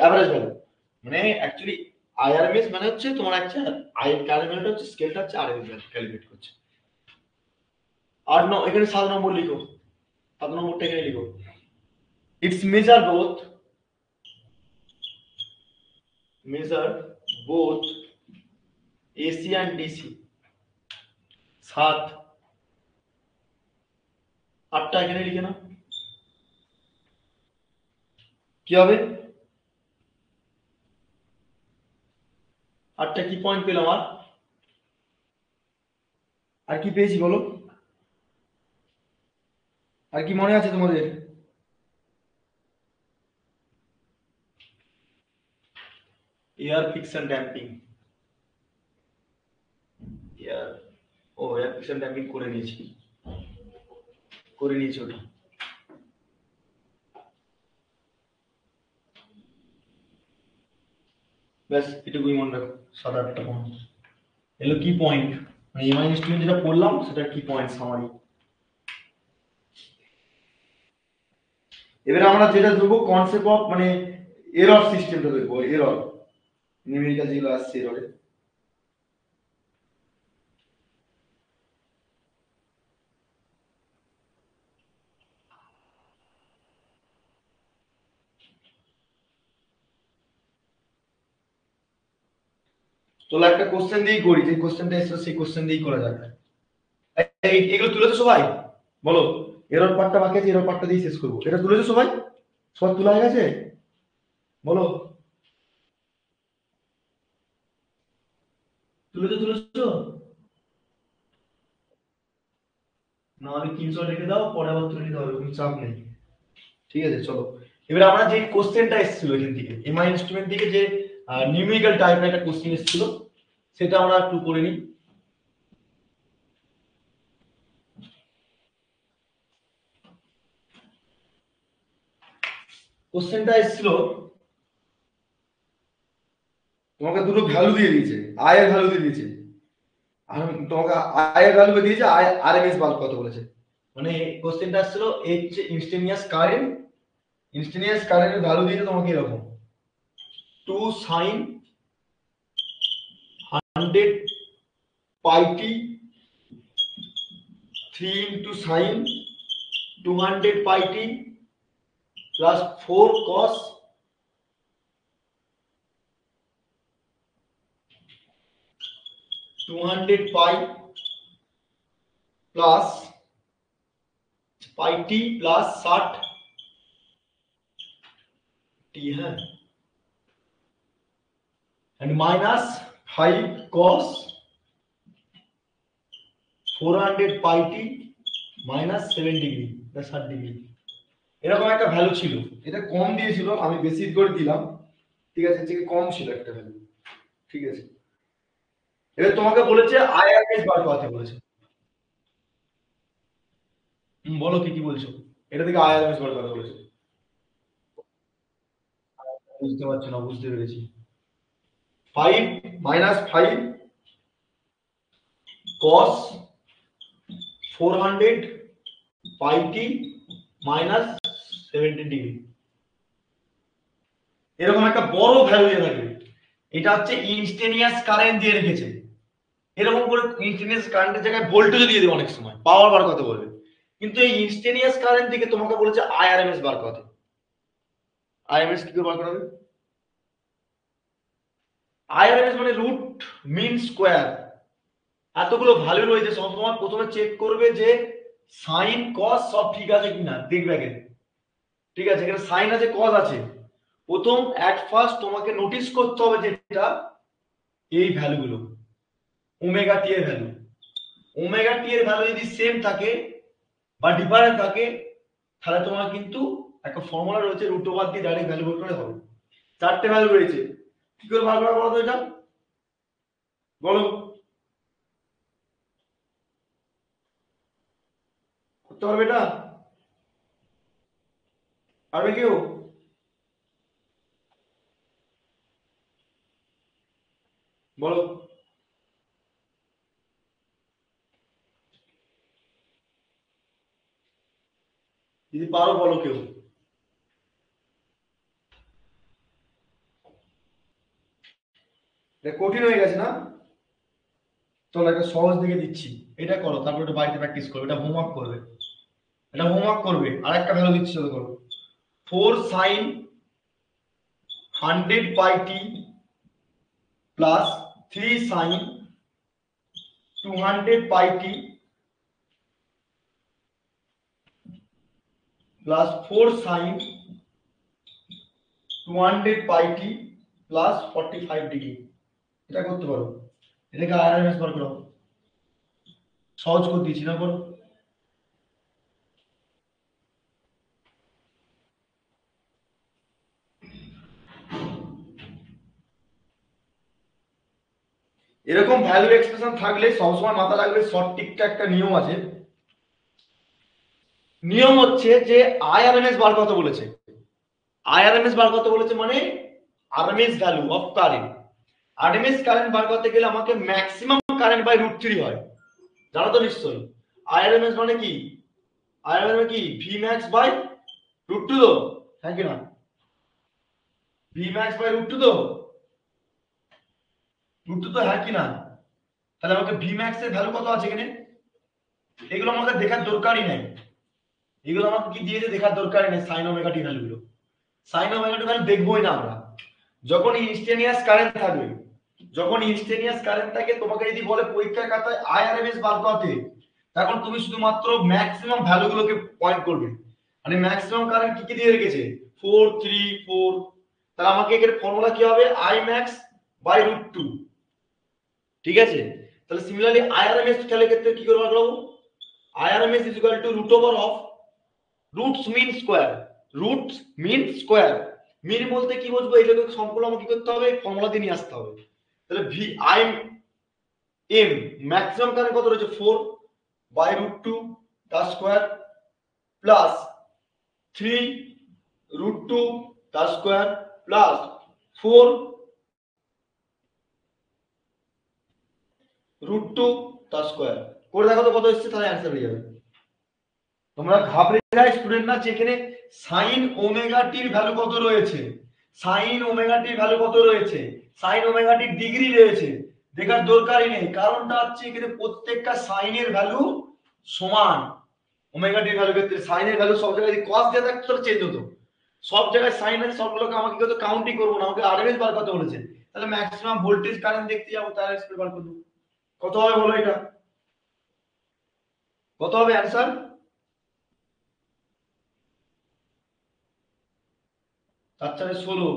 অ্যাভারেজ ভ্যালু, মানে অ্যাকচুয়ালি আইআরএমএস মানে হচ্ছে তোমার একটা আই ক্যালিব্রেট হচ্ছে স্কেলটা হচ্ছে আরএমএস ভ্যালু ক্যালিব্রেট করছে। আর এখানে 7 নম্বর লিখো, 7 নম্বরটা এখানে লিখো, it's measure both AC and DC। 7 8টা এখানে লিখে নাও, কি হবে? 8টা কি পয়েন্ট পেলাম? আর কি পেয়েছি বলো? আর কি মনে আছে তোমাদের? Air fiction damping, air fiction damping করে নিয়েছি ওটা। ব্যাস এটুকুই মনে রাখো, 7-8টা পয়েন্ট এলো কি পয়েন্ট, মানে এমআই ইনস্ট্রুমেন্ট যেটা পড়লাম সেটা কি পয়েন্ট সামারি। এবারে আমরা যেটা ধরবো কনসেপ্ট অফ মানে এরর সিস্টেমটা দেখবো, এরর নিউমেরিক্যাল যেগুলো আসছে এররে। চলো একটা কোশ্চেন দিয়েই করি, যে কোশ্চেনটা এসেছে সেই কোশ্চেন দিয়েই করা যাবে। এগুলো তুলেছো সবাই বলো? এরর পার্টটা বাকি আছে, এরর পার্টটা দিয়ে শেষ করবো। এটা তুলেছো সবাই? সব তোলা হয়ে গেছে বলো? তুলেছো? না আমি স্ক্রিনশট রেখে দাও, পরে আবার তুলে নিতে হবে, কোনো চাপ নেই। ঠিক আছে চলো, এবার আমরা যে কোশ্চেনটা এসেছিল এখান থেকে এমআই ইনস্ট্রুমেন্ট থেকে যে নিউমেরিক্যাল টাইপের একটা কোশ্চেন এসেছিল সেটা আমরা একটু করে নিই। কোশ্চেনটা এসেছিল, তোমাকে দুটো ভ্যালু দিয়ে দিয়েছে, আই এর ভ্যালু দিয়ে দিয়েছে, আর তোমাকে আই এর ভ্যালু দিয়েছে, আই আরএমএস ভ্যালু কত বলেছে। মানে কোশ্চেনটা আসছিল এই যে ইনস্টান্টিনিয়াস কারেন্টের ভ্যালু দিয়েছে তোমাকে এরকম 2 sin 100 pi t, 3 into sin 200 pi t plus 4 cos 200 pi plus pi t plus 60 t है and minus 5 cos 400 pi t minus 7 degree, 60 degree, এরকম একটা ভ্যালু ছিল। এটা কম দিয়েছিল, আমি বেশি করে দিলাম, ঠিক আছে, যে কম ছিল একটা ভ্যালু। ঠিক আছে, এবার তোমাকে বলেছে আইআরএমএস বার করতে বলেছে। বলো কি কি বলছো, এটা থেকে আইআরএমএস বার করতে বলেছে। বুঝতে পারছো না, বুঝতে পেরেছি। 5 minus 5 cos 400 pi t minus 70 degree, এরকম একটা বড় ভ্যালু দিয়ে থাকবে। এটা হচ্ছে ইনস্টেনিয়াস কারেন্ট দিয়ে রেখেছে। এরকম করে ইনস্টেনিয়াস কারেন্টের জায়গায় ভোল্টেজ দিয়ে দেবে অনেক সময়, পাওয়ার বার করতে বলবে। কিন্তু এই ইনস্টেনিয়াস কারেন্ট থেকে তোমাকে বলেছে আইআরএমএস বার করতে। আইআরএমএস কি করে বার করা হবে? আইআরএমএস মানে রুট মিন স্কোয়ার। এতগুলো ভ্যালু রয়েছে, সবসময় প্রথমে চেক করবে যে সাইন কস সব ঠিক আছে কিনা, দেখবে আগে। ঠিক আছে, এখানে সাইন আছে কস আছে। প্রথম এট ফার্স্ট তোমাকে নোটিস করতে হবে যেটা এই ভ্যালুগুলো, ওমেগা টি এর ভ্যালু। ওমেগা টি এর ভ্যালু যদি সেম থাকে বা ডিফারেন্ট থাকে, তাহলে তোমার কিন্তু একটা ফর্মুলা রয়েছে, রুট ওভার দিয়ে ডাইরেক্ট ভ্যালু বের করে হবে। চারটে ভ্যালু রয়েছে, কি করে বার করা বলো তো এটা, বলো করতে পারবে এটা? পারবে কেউ? বলো। যদি পারো বলো কেউ। এটা কঠিন হয়ে গেছে না? চলো একটা সহজ দিকে দিচ্ছি, এটা করো, তারপর এটা বাড়িতে প্র্যাকটিস করবে, এটা হোমওয়ার্ক করবে। এটা হোমওয়ার্ক করবে, আর একটা ভ্যালু দিচ্ছি, চলো করো। 4 sin 100 pi t plus 3 sin 200 pi t plus 4 sin 200 pi t plus 45 degree. এটা করতে পারো, এটাকে আইআরএমএস বার করো। সহজ করে দিয়েছি না, করো। এরকম ভ্যালু এক্সপ্রেশন থাকলে সবসময় মাথা রাখবে শর্ট টিকটা একটা নিয়ম আছে। নিয়ম হচ্ছে যে আইআরএমএস বার করতে বলেছে। আইআরএমএস বার করতে বলেছে মানে RMS value of current. RMS current বার করতে গেলে আমাকে ম্যাক্সিমাম কারেন্ট বাই রুট 3 হয়, জানো তো নিশ্চয়ই। আইআরএমএস মানে কি? আইআরএমএস মানে কি? ভি ম্যাক্স বাই রুট 2 তো, হ্যাঁ কি না? ভি ম্যাক্স বাই রুট 2 তো, রুট 2 তো, হ্যাঁ কি না? তাহলে আমাকে ভি ম্যাক্স এর ভ্যালু কত আছে এখানে, এগুলো আমাদের দেখার দরকারই নেই। এগুলো আমাকে কি দিয়েছে দেখার দরকারই নেই, সাইন ওমেগা টি ভ্যালুগুলো। সাইন ওমেগা টি ভ্যালু দেখবোই না আমরা। যখন ইনস্টেনিয়াস কারেন্ট থাকবে, যখন ইনস্টেনিয়াস কারেন্ট থাকে, তোমাকে যদি বলে পরীক্ষার খাতায় আইআরএমএস বার করতে, তখন তুমি শুধুমাত্র ম্যাক্সিমাম ভ্যালুগুলোকে পয়েন্ট করবে। মানে ম্যাক্সিমাম কারেন্ট কি কি দিয়ে রেখেছে, 4 3 4। তাহলে আমাকে এখানে ফর্মুলা কি হবে, আই ম্যাক্স বাই রুট 2। ঠিক আছে, তাহলে সিমিলারলি আইআরএমএস খেলার ক্ষেত্রে কি করে বার করব, IRMS is equal to root over of roots mean square. Roots mean square, mean বলতে কি বুঝবো, এটাকে সম্পূর্ণ আমাকে কি করতে হবে, ফর্মুলা দিয়ে নিয়ে আসতে হবে। তাহলে V I am maximum current কত রয়েছে, 4 বাই রুট 2 তার স্কোয়ার প্লাস 3 রুট 2 তার স্কোয়ার প্লাস 4 রুট 2 তার স্কোয়ার। করে দেখো তো কত এসেছে, তাহলে অ্যান্সার হয়ে যাবে। তোমরা ঘাবড়ে যায় স্টুডেন্ট না, যেখানে সাইন ওমেগা টির ভ্যালু কত রয়েছে, সাইন ওমেগা টির ভ্যালু কত রয়েছে, সাইন ওমেগা টির ডিগ্রি রয়েছে, দেখার দরকারই নেই। কারণটা হচ্ছে এখানে প্রত্যেকটা সাইনের ভ্যালু সমান। ওমেগা টির ভ্যালু ক্ষেত্রে সাইনের ভ্যালু সব জায়গায় কস দিয়ে থাকতো তাহলে চেঞ্জ হতো। সব জায়গায় সাইন আছে, সবগুলোকে আমাকে কিন্তু কাউন্টই করবো না, আমাকে আরএমএস বার করতে বলেছে। তাহলে ম্যাক্সিমাম ভোল্টেজ কারেন্ট দেখতে যাবো, তাহলে স্পিড বার করবো। কত হবে বলো, এটা কত হবে অ্যান্সার? 4 4 16,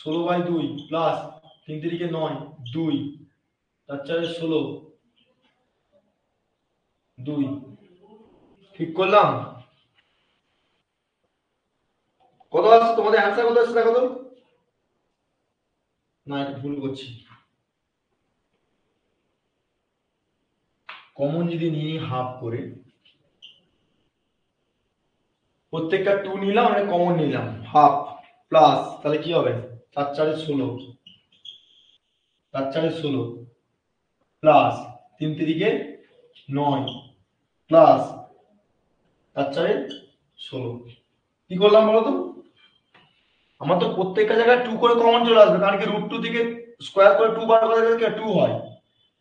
16 by 2 plus 3 3 9 2, 4 4 16 2। ঠিক করলাম? কত আসছে তোমাদের অ্যান্সার, কত আসছে দেখো তো। না এটা ভুল করছি, কমন যদি নিয়ে হাফ করে প্রত্যেকটা 2 নিলাম, মানে কমন নিলাম হাফ প্লাস, তাহলে কি হবে 4 4 16, 4 4 16 প্লাস 3 3 9 প্লাস 4 4 16। কি করলাম বলতো, আমার তো প্রত্যেকটা জায়গায় 2 করে কমন চলে আসবে, কারণ কি √2 থেকে স্কয়ার করে 2 বার করে দিলে 2 হয়,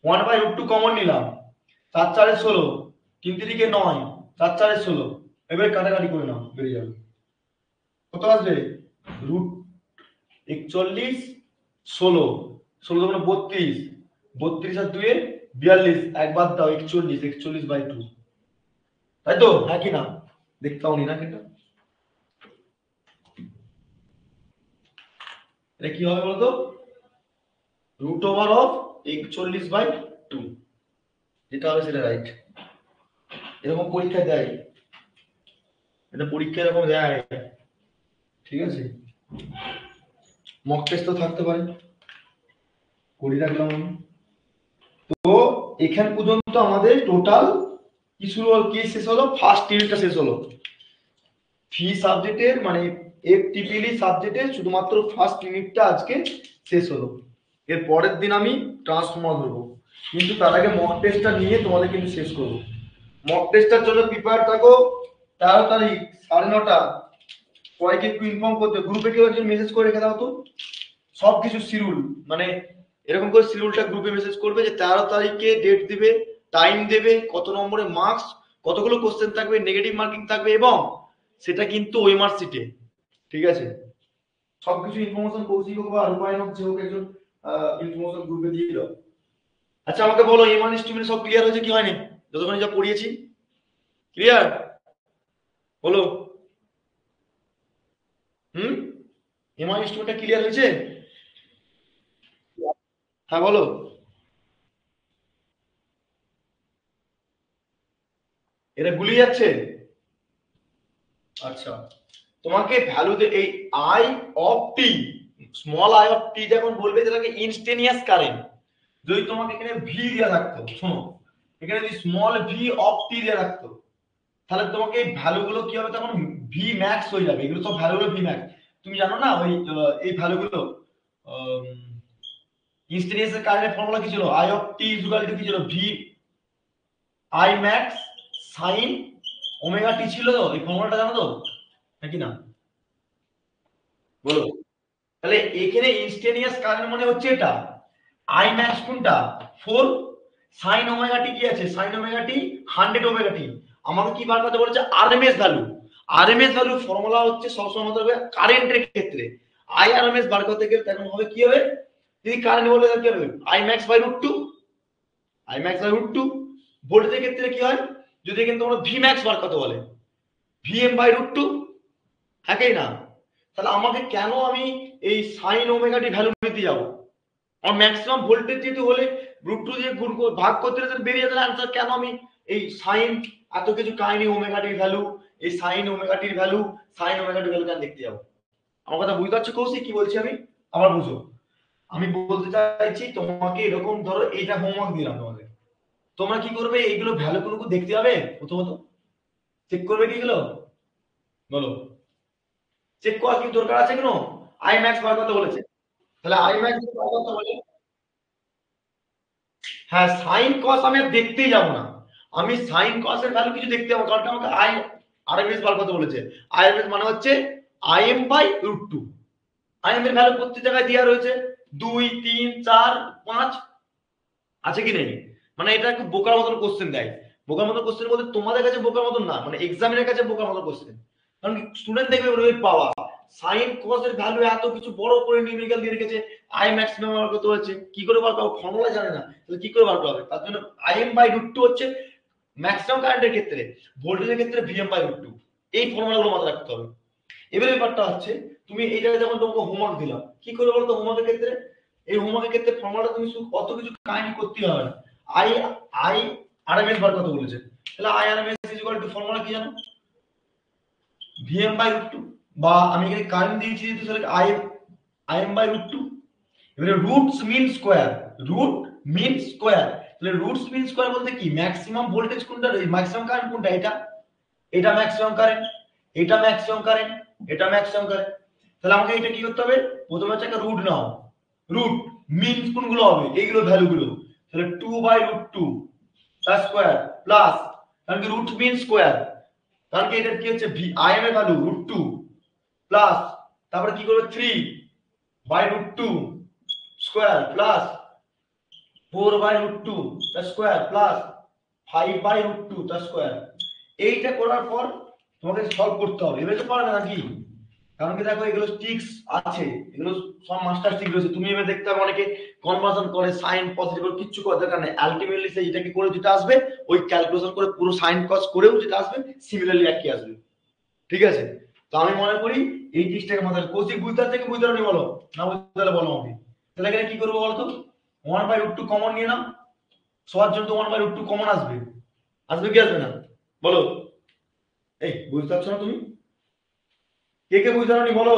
1/√2 কমন নিলাম, 4 4 16, 3 3 9, 4 4 16, এবারে কাটাকাটি করে নাও, বেরিয়ে যাবে কত আসবে √41 16, 16 মানে 32, 32 আর 2 এ 42, একবার দাও 41, 41/2, তাই তো হ্যাঁ কি না, দেখতে পাওনি না কিন্তু এটা কি হবে বলতো √41/2, যেটা হবে সেটা রাইট। এরকম পরীক্ষা দেয়, এটা পরীক্ষা এরকম দেয়, ঠিক আছে, মক টেস্ট তো থাকতে পারে, করি রাখলাম আমি। তো এখান পর্যন্ত আমাদের টোটাল কি শুরু হলো, কি শেষ হলো, ফার্স্ট ইউনিটটা শেষ হলো ফি সাবজেক্টের, মানে এফটিপিএলই সাবজেক্টের শুধুমাত্র ফার্স্ট ইউনিটটা আজকে শেষ হলো। এর পরের দিন আমি ট্রান্সফর্মার ধরবো, কিন্তু তার আগে মক টেস্টটা নিয়ে তোমাদের কিন্তু শেষ করবো। মক টেস্টটার জন্য প্রিপেয়ার থাকো। 13 তারিখ 9:30 সবাইকে একটু ইনফর্ম করতে, গ্রুপে কেউ একজন মেসেজ করে রেখে দাও তো সবকিছু শিডিউল, মানে এরকম করে শিডিউলটা গ্রুপে মেসেজ করবে যে 13 তারিখে ডেট দিবে, টাইম দেবে, কত নম্বরে মার্কস, কতগুলো কোশ্চেন থাকবে, নেগেটিভ মার্কিং থাকবে, এবং সেটা কিন্তু ওই মার্কশিটে, ঠিক আছে, সবকিছু ইনফরমেশন কৌশিক হোক বা রূপায়ণ হোক, যে হোক একজন ইনফরমেশন গ্রুপে দিয়ে দাও। আচ্ছা আমাকে বলো এমআন স্টুডেন্ট সব ক্লিয়ার হয়েছে কি হয়নি, যতক্ষণ যা পড়িয়েছি ক্লিয়ার, বলো এমআন স্টুডেন্টটা ক্লিয়ার হয়েছে, হ্যাঁ বলো, এটা গুলিয়ে যাচ্ছে, আচ্ছা তোমাকে ভ্যালু এই I of T, small I of T যখন বলবে যেটাকে ইনস্টেনিয়াস কারেন্ট, যদি তোমাকে এখানে ভি দেওয়া থাকতো, শোনো এখানে যদি স্মল ভি অফ টি দেওয়া থাকতো, তাহলে তোমাকে এই ভ্যালুগুলো কি হবে, তখন ভি ম্যাক্স হয়ে যাবে, এগুলো সব ভ্যালুগুলো ভি ম্যাক্স, তুমি জানো না ওই এই ভ্যালুগুলো ইনস্টেনিয়াস কারেন্টের ফর্মুলা কি ছিল, I of T equal to কি ছিল, V I max sine omega T ছিল, তো এই ফর্মুলাটা জানো তো নাকি না, বলো। তাহলে এখানে ইনস্টেনিয়াস কারেন্ট মানে হচ্ছে এটা, আই ম্যাক্স কোনটা 4, সাইন ওমেগা টি কি আছে, সাইন ওমেগা টি 100 ওমেগা টি, আমাকে কি বার করতে বলেছে RMS value, RMS value formula হচ্ছে সবসময় মত হবে কারেন্টের ক্ষেত্রে, আই আরএমএস বার করতে গেলে তখন হবে কি হবে, যদি কারেন্ট বলে কি হবে I max by √2, I max by √2, ভোল্টেজের ক্ষেত্রে কি হয়, যদি কিন্তু আমরা ভি ম্যাক্স বার করতে বলে ভিএম বাই √2, থাকেই না, তাহলে আমাকে কেন আমি এই সাইন ওমেগা টি ভ্যালু নিতে যাব, আমার ম্যাক্সিমাম ভোল্টেজ যেহেতু হলে √2 দিয়ে গুণ ভাগ করতে হলে বেরিয়ে যাবে आंसर, কেন আমি এই সাইন এত কিছু কাহিনী ওমেগা টির ভ্যালু, এই সাইন ওমেগা টির ভ্যালু, সাইন ওমেগা টির ভ্যালু কেন দেখতে যাব, আমার কথা বুঝতে পারছো কৌশিক কি বলছি আমি, আবার বুঝো, আমি বলতে চাইছি তোমাকে এরকম ধরো এইটা হোমওয়ার্ক দিলাম তোমাদের, তোমরা কি করবে এইগুলো ভ্যালুগুলো দেখতে হবে, প্রথমত চেক করবে কি এগুলো, বলো চেক করা কি দরকার আছে কেন, আই ম্যাক্স বার করতে বলেছে, তাহলে আই ম্যাক্স বার করতে বলে, হ্যাঁ সাইন কস আমি আর দেখতেই যাব না, আমি সাইন কস এর ভ্যালু কিছু দেখতে যাবো, কারণ আমাকে আই আরএমএস বার করতে বলেছে, আরএমএস মানে হচ্ছে আইএম বাই √2, আইএম এর ভ্যালু প্রত্যেক জায়গায় দেওয়া রয়েছে 2 3 4 5, আছে কি নেই, মানে এটা একটু বোকার মতন কোশ্চেন দেয়, বোকার মতন কোশ্চেন বলতে তোমাদের কাছে বোকার মতন না, মানে এক্সামিনের কাছে বোকার মতন কোশ্চেন, কারণ স্টুডেন্ট দেখবে ওর পাওয়া সাইন কস এর ভ্যালু এত কিছু বড় করে নিউমেরিক্যাল দিয়ে রেখেছে, আই ম্যাক্সিমাম বার করতে হচ্ছে, কি করে বার করবে, ফর্মুলা জানে না, তাহলে কি করে বার করবে, তার জন্য আইএম বাই √2 হচ্ছে ম্যাক্সিমাম কারেন্টের ক্ষেত্রে, ভোল্টেজের ক্ষেত্রে ভিএম বাই √2, এই ফর্মুলাগুলো মাথায় রাখতে হবে। এবারে ব্যাপারটা হচ্ছে তুমি এইটা যখন তোমাকে হোমওয়ার্ক দিলাম, কি করে বলতো হোমওয়ার্কের ক্ষেত্রে, এই হোমওয়ার্কের ক্ষেত্রে ফর্মুলাটা তুমি কত কিছু কাহিনী করতে হবে না, আই আই আরএমএস বার কত বলেছে, তাহলে I RMS is equal two formula কি জানো, ভিএম বাই √2, বা আমি এখানে কারেন্ট দিয়েছি যেহেতু তাহলে আই আইএম বাই √2, এবারে রুটস মিন স্কয়ার, রুট মিন স্কয়ার, তাহলে রুটস মিন স্কয়ার বলতে কি ম্যাক্সিমাম ভোল্টেজ কোনটা, ম্যাক্সিমাম কারেন্ট কোনটা, এটা ম্যাক্সিমাম কারেন্ট, এটা ম্যাক্সিমাম কারেন্ট, এটা ম্যাক্সিমাম কারেন্ট। তাহলে আমাকে এটা কি করতে হবে, প্রথমে হচ্ছে একটা রুট নাও, রুট মিন কোনগুলো হবে এইগুলো ভ্যালুগুলো, তাহলে 2/√2 তার স্কয়ার প্লাস, কারণ কি রুট মিন স্কয়ার, কারণ কি এটা কি হচ্ছে আই এর ভ্যালু √2 প্লাস, তারপরে কি করবে 3/√2 স্কয়ার প্লাস 4/√2 তার স্কয়ার প্লাস 5/√2 তার স্কয়ার। এইটা করার পর তোমাকে সলভ করতে হবে, এবারে তো পারবে নাকি, কারণ কি দেখো এগুলো ট্রিক্স আছে, এগুলো সব মাস্টার ট্রিক রয়েছে। তুমি এবার দেখতে হবে অনেকে কনভার্সন করে সাইন পজিটিভ কিচ্ছু করার দরকার নেই, আলটিমেটলি সে এটাকে করে যেটা আসবে ওই ক্যালকুলেশন করে পুরো সাইন কস করেও যেটা আসবে সিমিলারলি একই আসবে, ঠিক আছে। তো আমি মনে করি এই ট্রিক্সটাকে মাথায় কৌশিক বুঝতে থেকে বুঝতে পারনি বলো, না বুঝতে পারলে বলো আমাকে। তাহলে এখানে কি করবো বলতো, 1/√2 কমন নিয়ে নাও, সবার জন্য তো 1/√2 কমন আসবে, আসবে কি আসবে না বলো, এই বুঝতে পারছো না তুমি, কে কে বুঝতে পারনি বলো,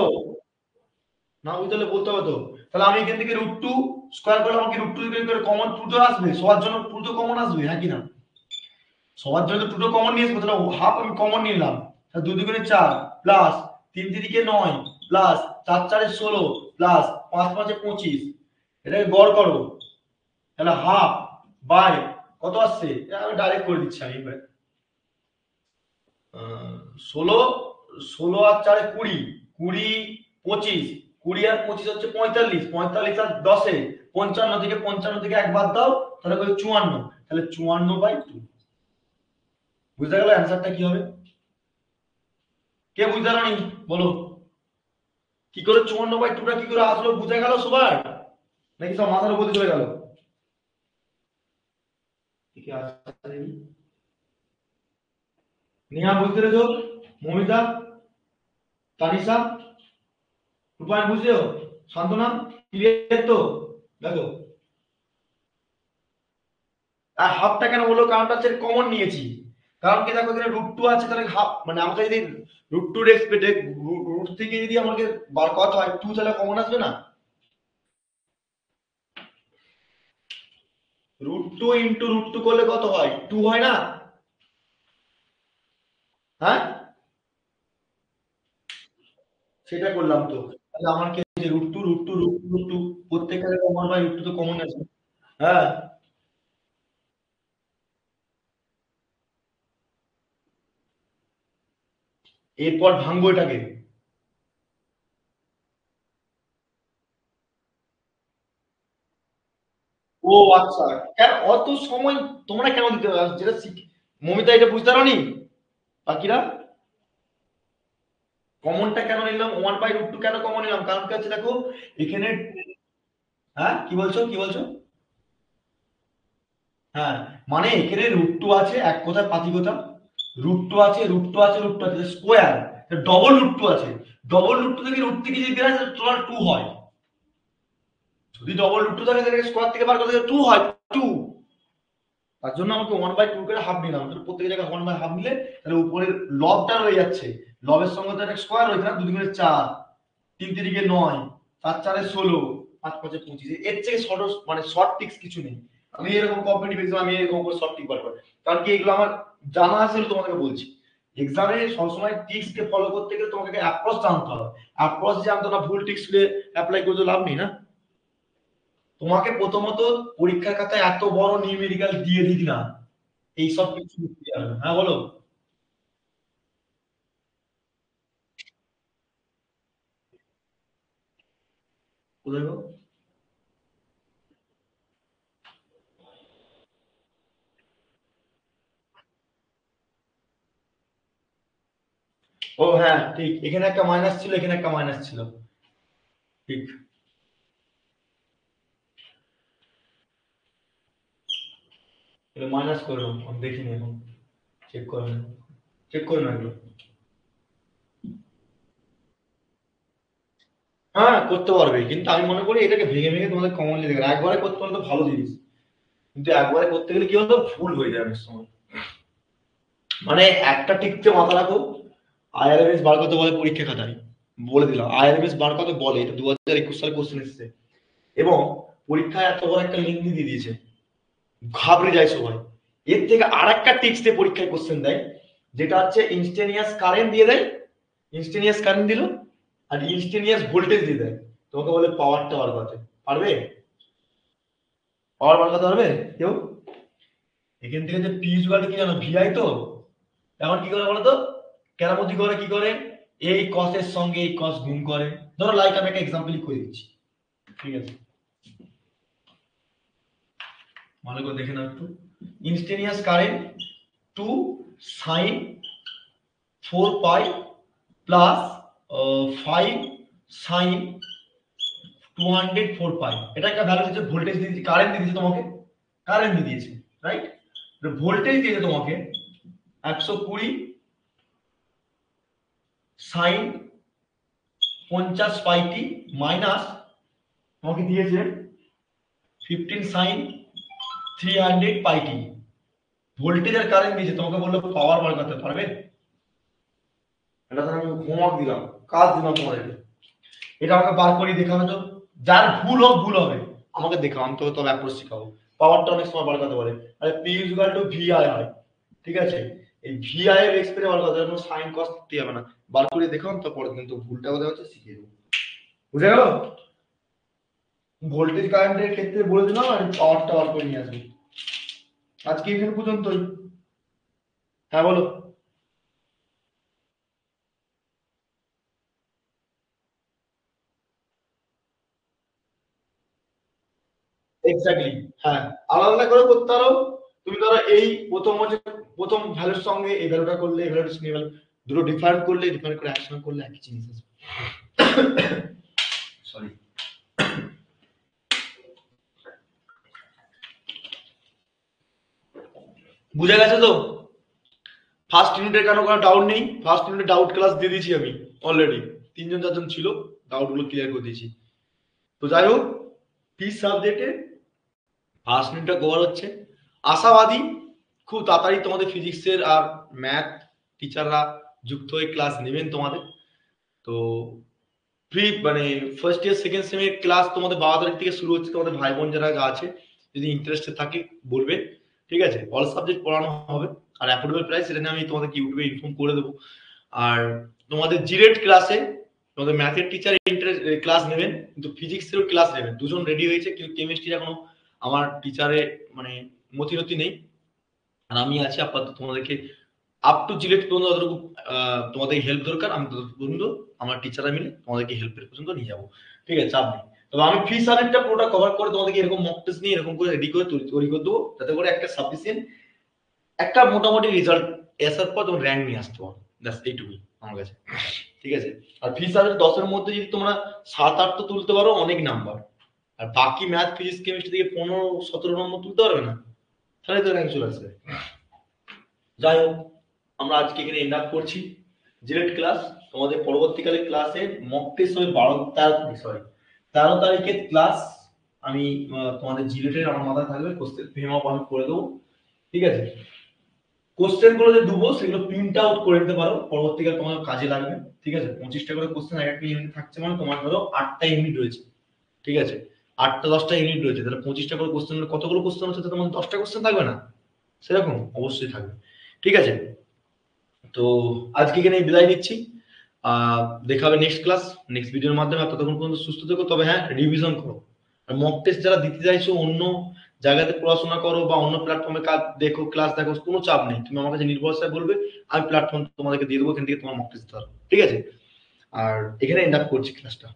না বুঝতে পারলে বলতে হবে তো। তাহলে আমি এখান থেকে √2 স্কয়ার করলে আমাকে √2 করে কমন 2 তো আসবে, সবার জন্য 2 তো কমন আসবে, হ্যাঁ কি না, সবার জন্য তো 2 তো কমন নিয়ে আসবো, তাহলে হাফ আমি কমন নিলাম, তাহলে 2 2 4 প্লাস 3 3 9 প্লাস 4 4 16 প্লাস 5 5 25, এটাকে গড় করো, তাহলে হাফ বাই কত আসছে, এটা আমি ডাইরেক্ট করে দিচ্ছি আমি এবার 16, 16 আর 4 20, 20 25, 20 আর 25 হচ্ছে 45, 45 আর 10 এ 55, থেকে 55 থেকে এক বাদ দাও তাহলে কত 54, তাহলে 54/2। বুঝতে গেল অ্যানসারটা কি হবে, কে বুঝতে পারোনি বলো, কি করে 54/2টা কি করে আসলো বুঝে গেল সবার, নাকি সব মাথার উপর দিয়ে চলে গেল, ঠিক আছে নেহা বুঝতে পেরেছো, মমিতা, তানিশা, রূপায়ণ বুঝছো, শান্তনা ক্লিয়ার তো, দেখো আর হাফটা কেন হলো, কারণটা হচ্ছে কমন নিয়েছি, কারণ কি দেখো এখানে √2 আছে, তাহলে হাফ মানে আমাকে যদি √2 রেসপেক্টে রুট থেকে যদি আমাকে বার করতে হয় 2, তাহলে কমন আসবে না, √2 ইনটু √2 করলে কত হয় 2 হয় না, হ্যাঁ সেটা করলাম তো, তাহলে আমার কি হচ্ছে √2 প্রত্যেকটা কমন হয়, √2 তো কমন আছে, হ্যাঁ এরপর ভাঙবো এটাকে, ও আচ্ছা, কেন অত সময় তোমরা কেন দিতে পারো যেটা মমিতা এটা বুঝতে পারোনি, বাকিরা কমনটা কেন নিলাম 1/√2 কেন কমন নিলাম, কারণ কি হচ্ছে দেখো এখানে, হ্যাঁ কি বলছো কি বলছো, হ্যাঁ মানে এখানে √2 আছে, এক কথায় পাতি কথা, √2 আছে, √2 আছে, √2 আছে স্কয়ার, ডবল √2 আছে, ডবল √2 থেকে √2 থেকে যদি বের হয় তাহলে তোমার 2 হয়, যদি ডবল √2 থাকে তাহলে স্কয়ার থেকে বার করতে গেলে 2 হয় 2, তার জন্য আমাকে 1/2 করে হাফ নিলাম, তাহলে প্রত্যেক জায়গায় 1/2 নিলে তাহলে উপরের লবটা রয়ে যাচ্ছে, লবের সঙ্গে তো একটা স্কয়ার হয়েছে না, 2 2 4, 3 3 9, 4 4 16, 5 5 25, এর থেকে শর্ট মানে শর্ট টিক্স কিছু নেই, আমি এরকম কম্পিটিটিভ এক্সাম আমি এরকম করে শর্ট টিক বার করি, কারণ কি এগুলো আমার জানা আছে বলে তোমাকে বলছি, এক্সামে সবসময় টিক্স কে ফলো করতে গেলে তোমাকে অ্যাপ্রোচ জানতে হবে, অ্যাপ্রোচ জানতো না ভুল টিক্স গুলো অ্যাপ্লাই করে তো লাভ নেই না, তোমাকে প্রথমত পরীক্ষার খাতায় এত বড় নিউমেরিক্যাল দিয়ে দিক না, এইসব কিছু বুঝতে হবে না। হ্যাঁ বলো, কোথায় গো? ও হ্যাঁ ঠিক, এখানে একটা মাইনাস ছিল, এখানে একটা মাইনাস ছিল, ঠিক, এটা মাইনাস করে নাও, আমি দেখিনি এখন, চেক করে নাও, চেক করে নাও এগুলো, হ্যাঁ করতে পারবে, কিন্তু আমি মনে করি এটাকে ভেঙে ভেঙে তোমাদের কমনলি দেবে, একবারে করতে পারলে তো ভালো জিনিস, কিন্তু একবারে করতে গেলে কি হতো ভুল হয়ে যায় অনেক সময়, মানে একটা টিকতে মাথা রাখো, আইআরএমএস বার করতে বলে পরীক্ষা খাতায়, বলে দিলাম আইআরএমএস বার করতে বলে, এটা 2021 সালে কোশ্চেন এসেছে, এবং পরীক্ষায় এত বড় একটা লিঙ্ক দিয়ে দিয়েছে, ঘাবড়ে যায় সবাই। এর থেকে আর একটা টিপস দিয়ে পরীক্ষায় কোশ্চেন দেয়, যেটা হচ্ছে ইনস্টেনিয়াস কারেন্ট দিয়ে দেয়, ইনস্টেনিয়াস কারেন্ট দিল আর ইনস্টেনিয়াস ভোল্টেজ দিয়ে দেয়, তোমাকে বলে পাওয়ারটা বার করতে পারবে? পাওয়ার বার করতে পারবে কেউ? এখান থেকে যে পি ইকুয়াল টু কি জানো, ভিআই। তো এখন কি করে বলো তো, কেরামতি করে কি করে, এই কসের সঙ্গে এই কস গুণ করে। ধরো লাইক আমি একটা এক্সাম্পল করে দিচ্ছি, ঠিক আছে, ভালো করে দেখে নাও একটু। Instantaneous current 2 sin 4 pi plus 5 sin 204 pi, এটা একটা ভ্যালু দিয়েছে, ভোল্টেজ দিয়েছে, কারেন্ট দিয়েছে তোমাকে, কারেন্ট দিয়েছে, রাইট? ভোল্টেজ দিয়েছে তোমাকে 120 sin 50 পাইটি মাইনাস তোমাকে দিয়েছে 15 sin 300 পাইটি। ভোল্টেজ আর কারেন্ট দিয়েছে, তোমাকে বললো পাওয়ার বার করতে পারবে? এটা তো আমি হোমওয়ার্ক দিলাম, কাজ দিলাম তোমাদেরকে, এটা আমাকে বার করে দেখাবে তো। যার ভুল হোক, ভুল হবে, আমাকে দেখাও, আমি তোকে তবে অ্যাপ্রোচ শিখাবো। পাওয়ারটা অনেক সময় বার করতে পারে, আরে পি ইকুয়াল টু ভিআই হয়, ঠিক আছে? এই ভিআই এর এক্সপ্রেশন বার করতে কোনো সাইন কস দিতে হবে না, বার করে দেখাও, তো পরে কিন্তু ভুলটা কোথায় হচ্ছে শিখিয়ে দেবো। বুঝে গেল? ভোল্টেজ কারেন্টের ক্ষেত্রে বলে দিলাম, আর পাওয়ারটা বার করে নিয়ে আসবে। আজকে এখানে পর্যন্তই। হ্যাঁ বলো। এক্স্যাক্টলি, হ্যাঁ, আলাদা আলাদা করে করতে পারো। তুমি ধরো এই প্রথম হচ্ছে, প্রথম ভ্যালুর সঙ্গে এই ভ্যালুটা করলে, এই ভ্যালুর সঙ্গে ভ্যালু দুটো ডিফারেন্ট করলে, ডিফারেন্ট করে একসঙ্গে করলে একই জিনিস আসবে। সরি। বুঝে গেছে তো? ফার্স্ট ইউনিটের কেন কোনো ডাউট নেই, ফার্স্ট ইউনিটে ডাউট ক্লাস দিয়ে দিয়েছি আমি অলরেডি, 3-4 জন ছিল, ডাউট গুলো ক্লিয়ার করে দিয়েছি। তো যাই হোক, ফিজ সাবজেক্টে ফার্স্ট ইউনিটটা কভার হচ্ছে। আশাবাদী খুব তাড়াতাড়ি তোমাদের ফিজিক্সের আর ম্যাথ টিচাররা যুক্ত হয়ে ক্লাস নেবেন তোমাদের। তো ফ্রি মানে ফার্স্ট ইয়ার সেকেন্ড সেমের ক্লাস তোমাদের 12 তারিখ থেকে শুরু হচ্ছে। তোমাদের ভাই বোন যারা আছে যদি ইন্টারেস্টেড থাকে বলবে, ঠিক আছে? অল সাবজেক্ট পড়ানো হবে, আর অ্যাফোর্ডেবল প্রাইস, সেটা নিয়ে আমি তোমাদেরকে ইউটিউবে ইনফর্ম করে দেবো। আর তোমাদের জিরেট ক্লাসে তোমাদের ম্যাথের টিচার ইন্টারেস্ট ক্লাস নেবেন, কিন্তু ফিজিক্সেরও ক্লাস নেবেন। দুজন রেডি হয়েছে, কিন্তু কেমিস্ট্রি এখনো আমার টিচারে মানে মতিরতি নেই, আর আমি আছি আপাতত তোমাদেরকে আপ টু জিলেট পর্যন্ত যতটুকু তোমাদের হেল্প দরকার, আমি ততটুকু পর্যন্ত আমার টিচাররা মিলে তোমাদেরকে হেল্পের পর্যন্ত নিয়ে যাবো, ঠিক আছে? চাপ নেই। তবে আমি ফি সাবজেক্টটা পুরোটা কভার করে তোমাদেরকে এরকম মক টেস্ট নিয়ে এরকম করে রেডি করে তৈরি করে দেবো, যাতে করে একটা সাফিসিয়েন্ট, একটা মোটামুটি রেজাল্ট আসার পর তোমার র্যাঙ্ক নিয়ে আসতে পারো। ব্যাস এইটুকুই আমার কাছে, ঠিক আছে? আর ফি সাবজেক্ট 10-এর মধ্যে যদি তোমরা 7-8 তো তুলতে পারো, অনেক নাম্বার। আর বাকি ম্যাথ ফিজিক্স কেমিস্ট্রি থেকে 15-17 নম্বর তুলতে পারবে না, তাহলে তো র্যাঙ্ক চলে আসবে। যাই হোক, আমরা আজকে এখানে এন্ড আপ করছি জিলেট ক্লাস। তোমাদের পরবর্তীকালে ক্লাসে মক টেস্ট হবে 13 তারিখের ক্লাস। আমি তোমাদের জিলেটের আমার মাথায় থাকবে, কোশ্চেন ফ্রেম আপ আমি করে দেবো, ঠিক আছে? কোশ্চেন গুলো যে দেবো সেগুলো প্রিন্ট আউট করে নিতে পারো, পরবর্তীকালে তোমার কাজে লাগবে, ঠিক আছে? 25টা করে কোশ্চেন এক একটা ইউনিট থাকছে, মানে তোমার ধরো 8টা ইউনিট রয়েছে, ঠিক আছে? 8টা-10টা ইউনিট রয়েছে, তাহলে 25টা করে কোশ্চেন, কতগুলো কোশ্চেন হচ্ছে? তোমার 10টা কোশ্চেন থাকবে না? সেরকম অবশ্যই থাকবে, ঠিক আছে? তো আজকে এখানে বিদায় নিচ্ছি, দেখা হবে নেক্সট ক্লাস, নেক্সট ভিডিওর মাধ্যমে। ততক্ষণ পর্যন্ত সুস্থ থেকো, তবে হ্যাঁ রিভিশন করো। আর মক টেস্ট যারা দিতে চাইছো, অন্য জায়গাতে পড়াশোনা করো বা অন্য প্ল্যাটফর্মে কাজ দেখো, ক্লাস দেখো, কোনো চাপ নেই, তুমি আমার কাছে নির্ভরসায় বলবে, আমি প্ল্যাটফর্ম তোমাদেরকে দিয়ে দেবো, এখান থেকে তোমার মক টেস্ট দিতে পারো, ঠিক আছে? আর এখানে এন্ড আপ করছি ক্লাসটা।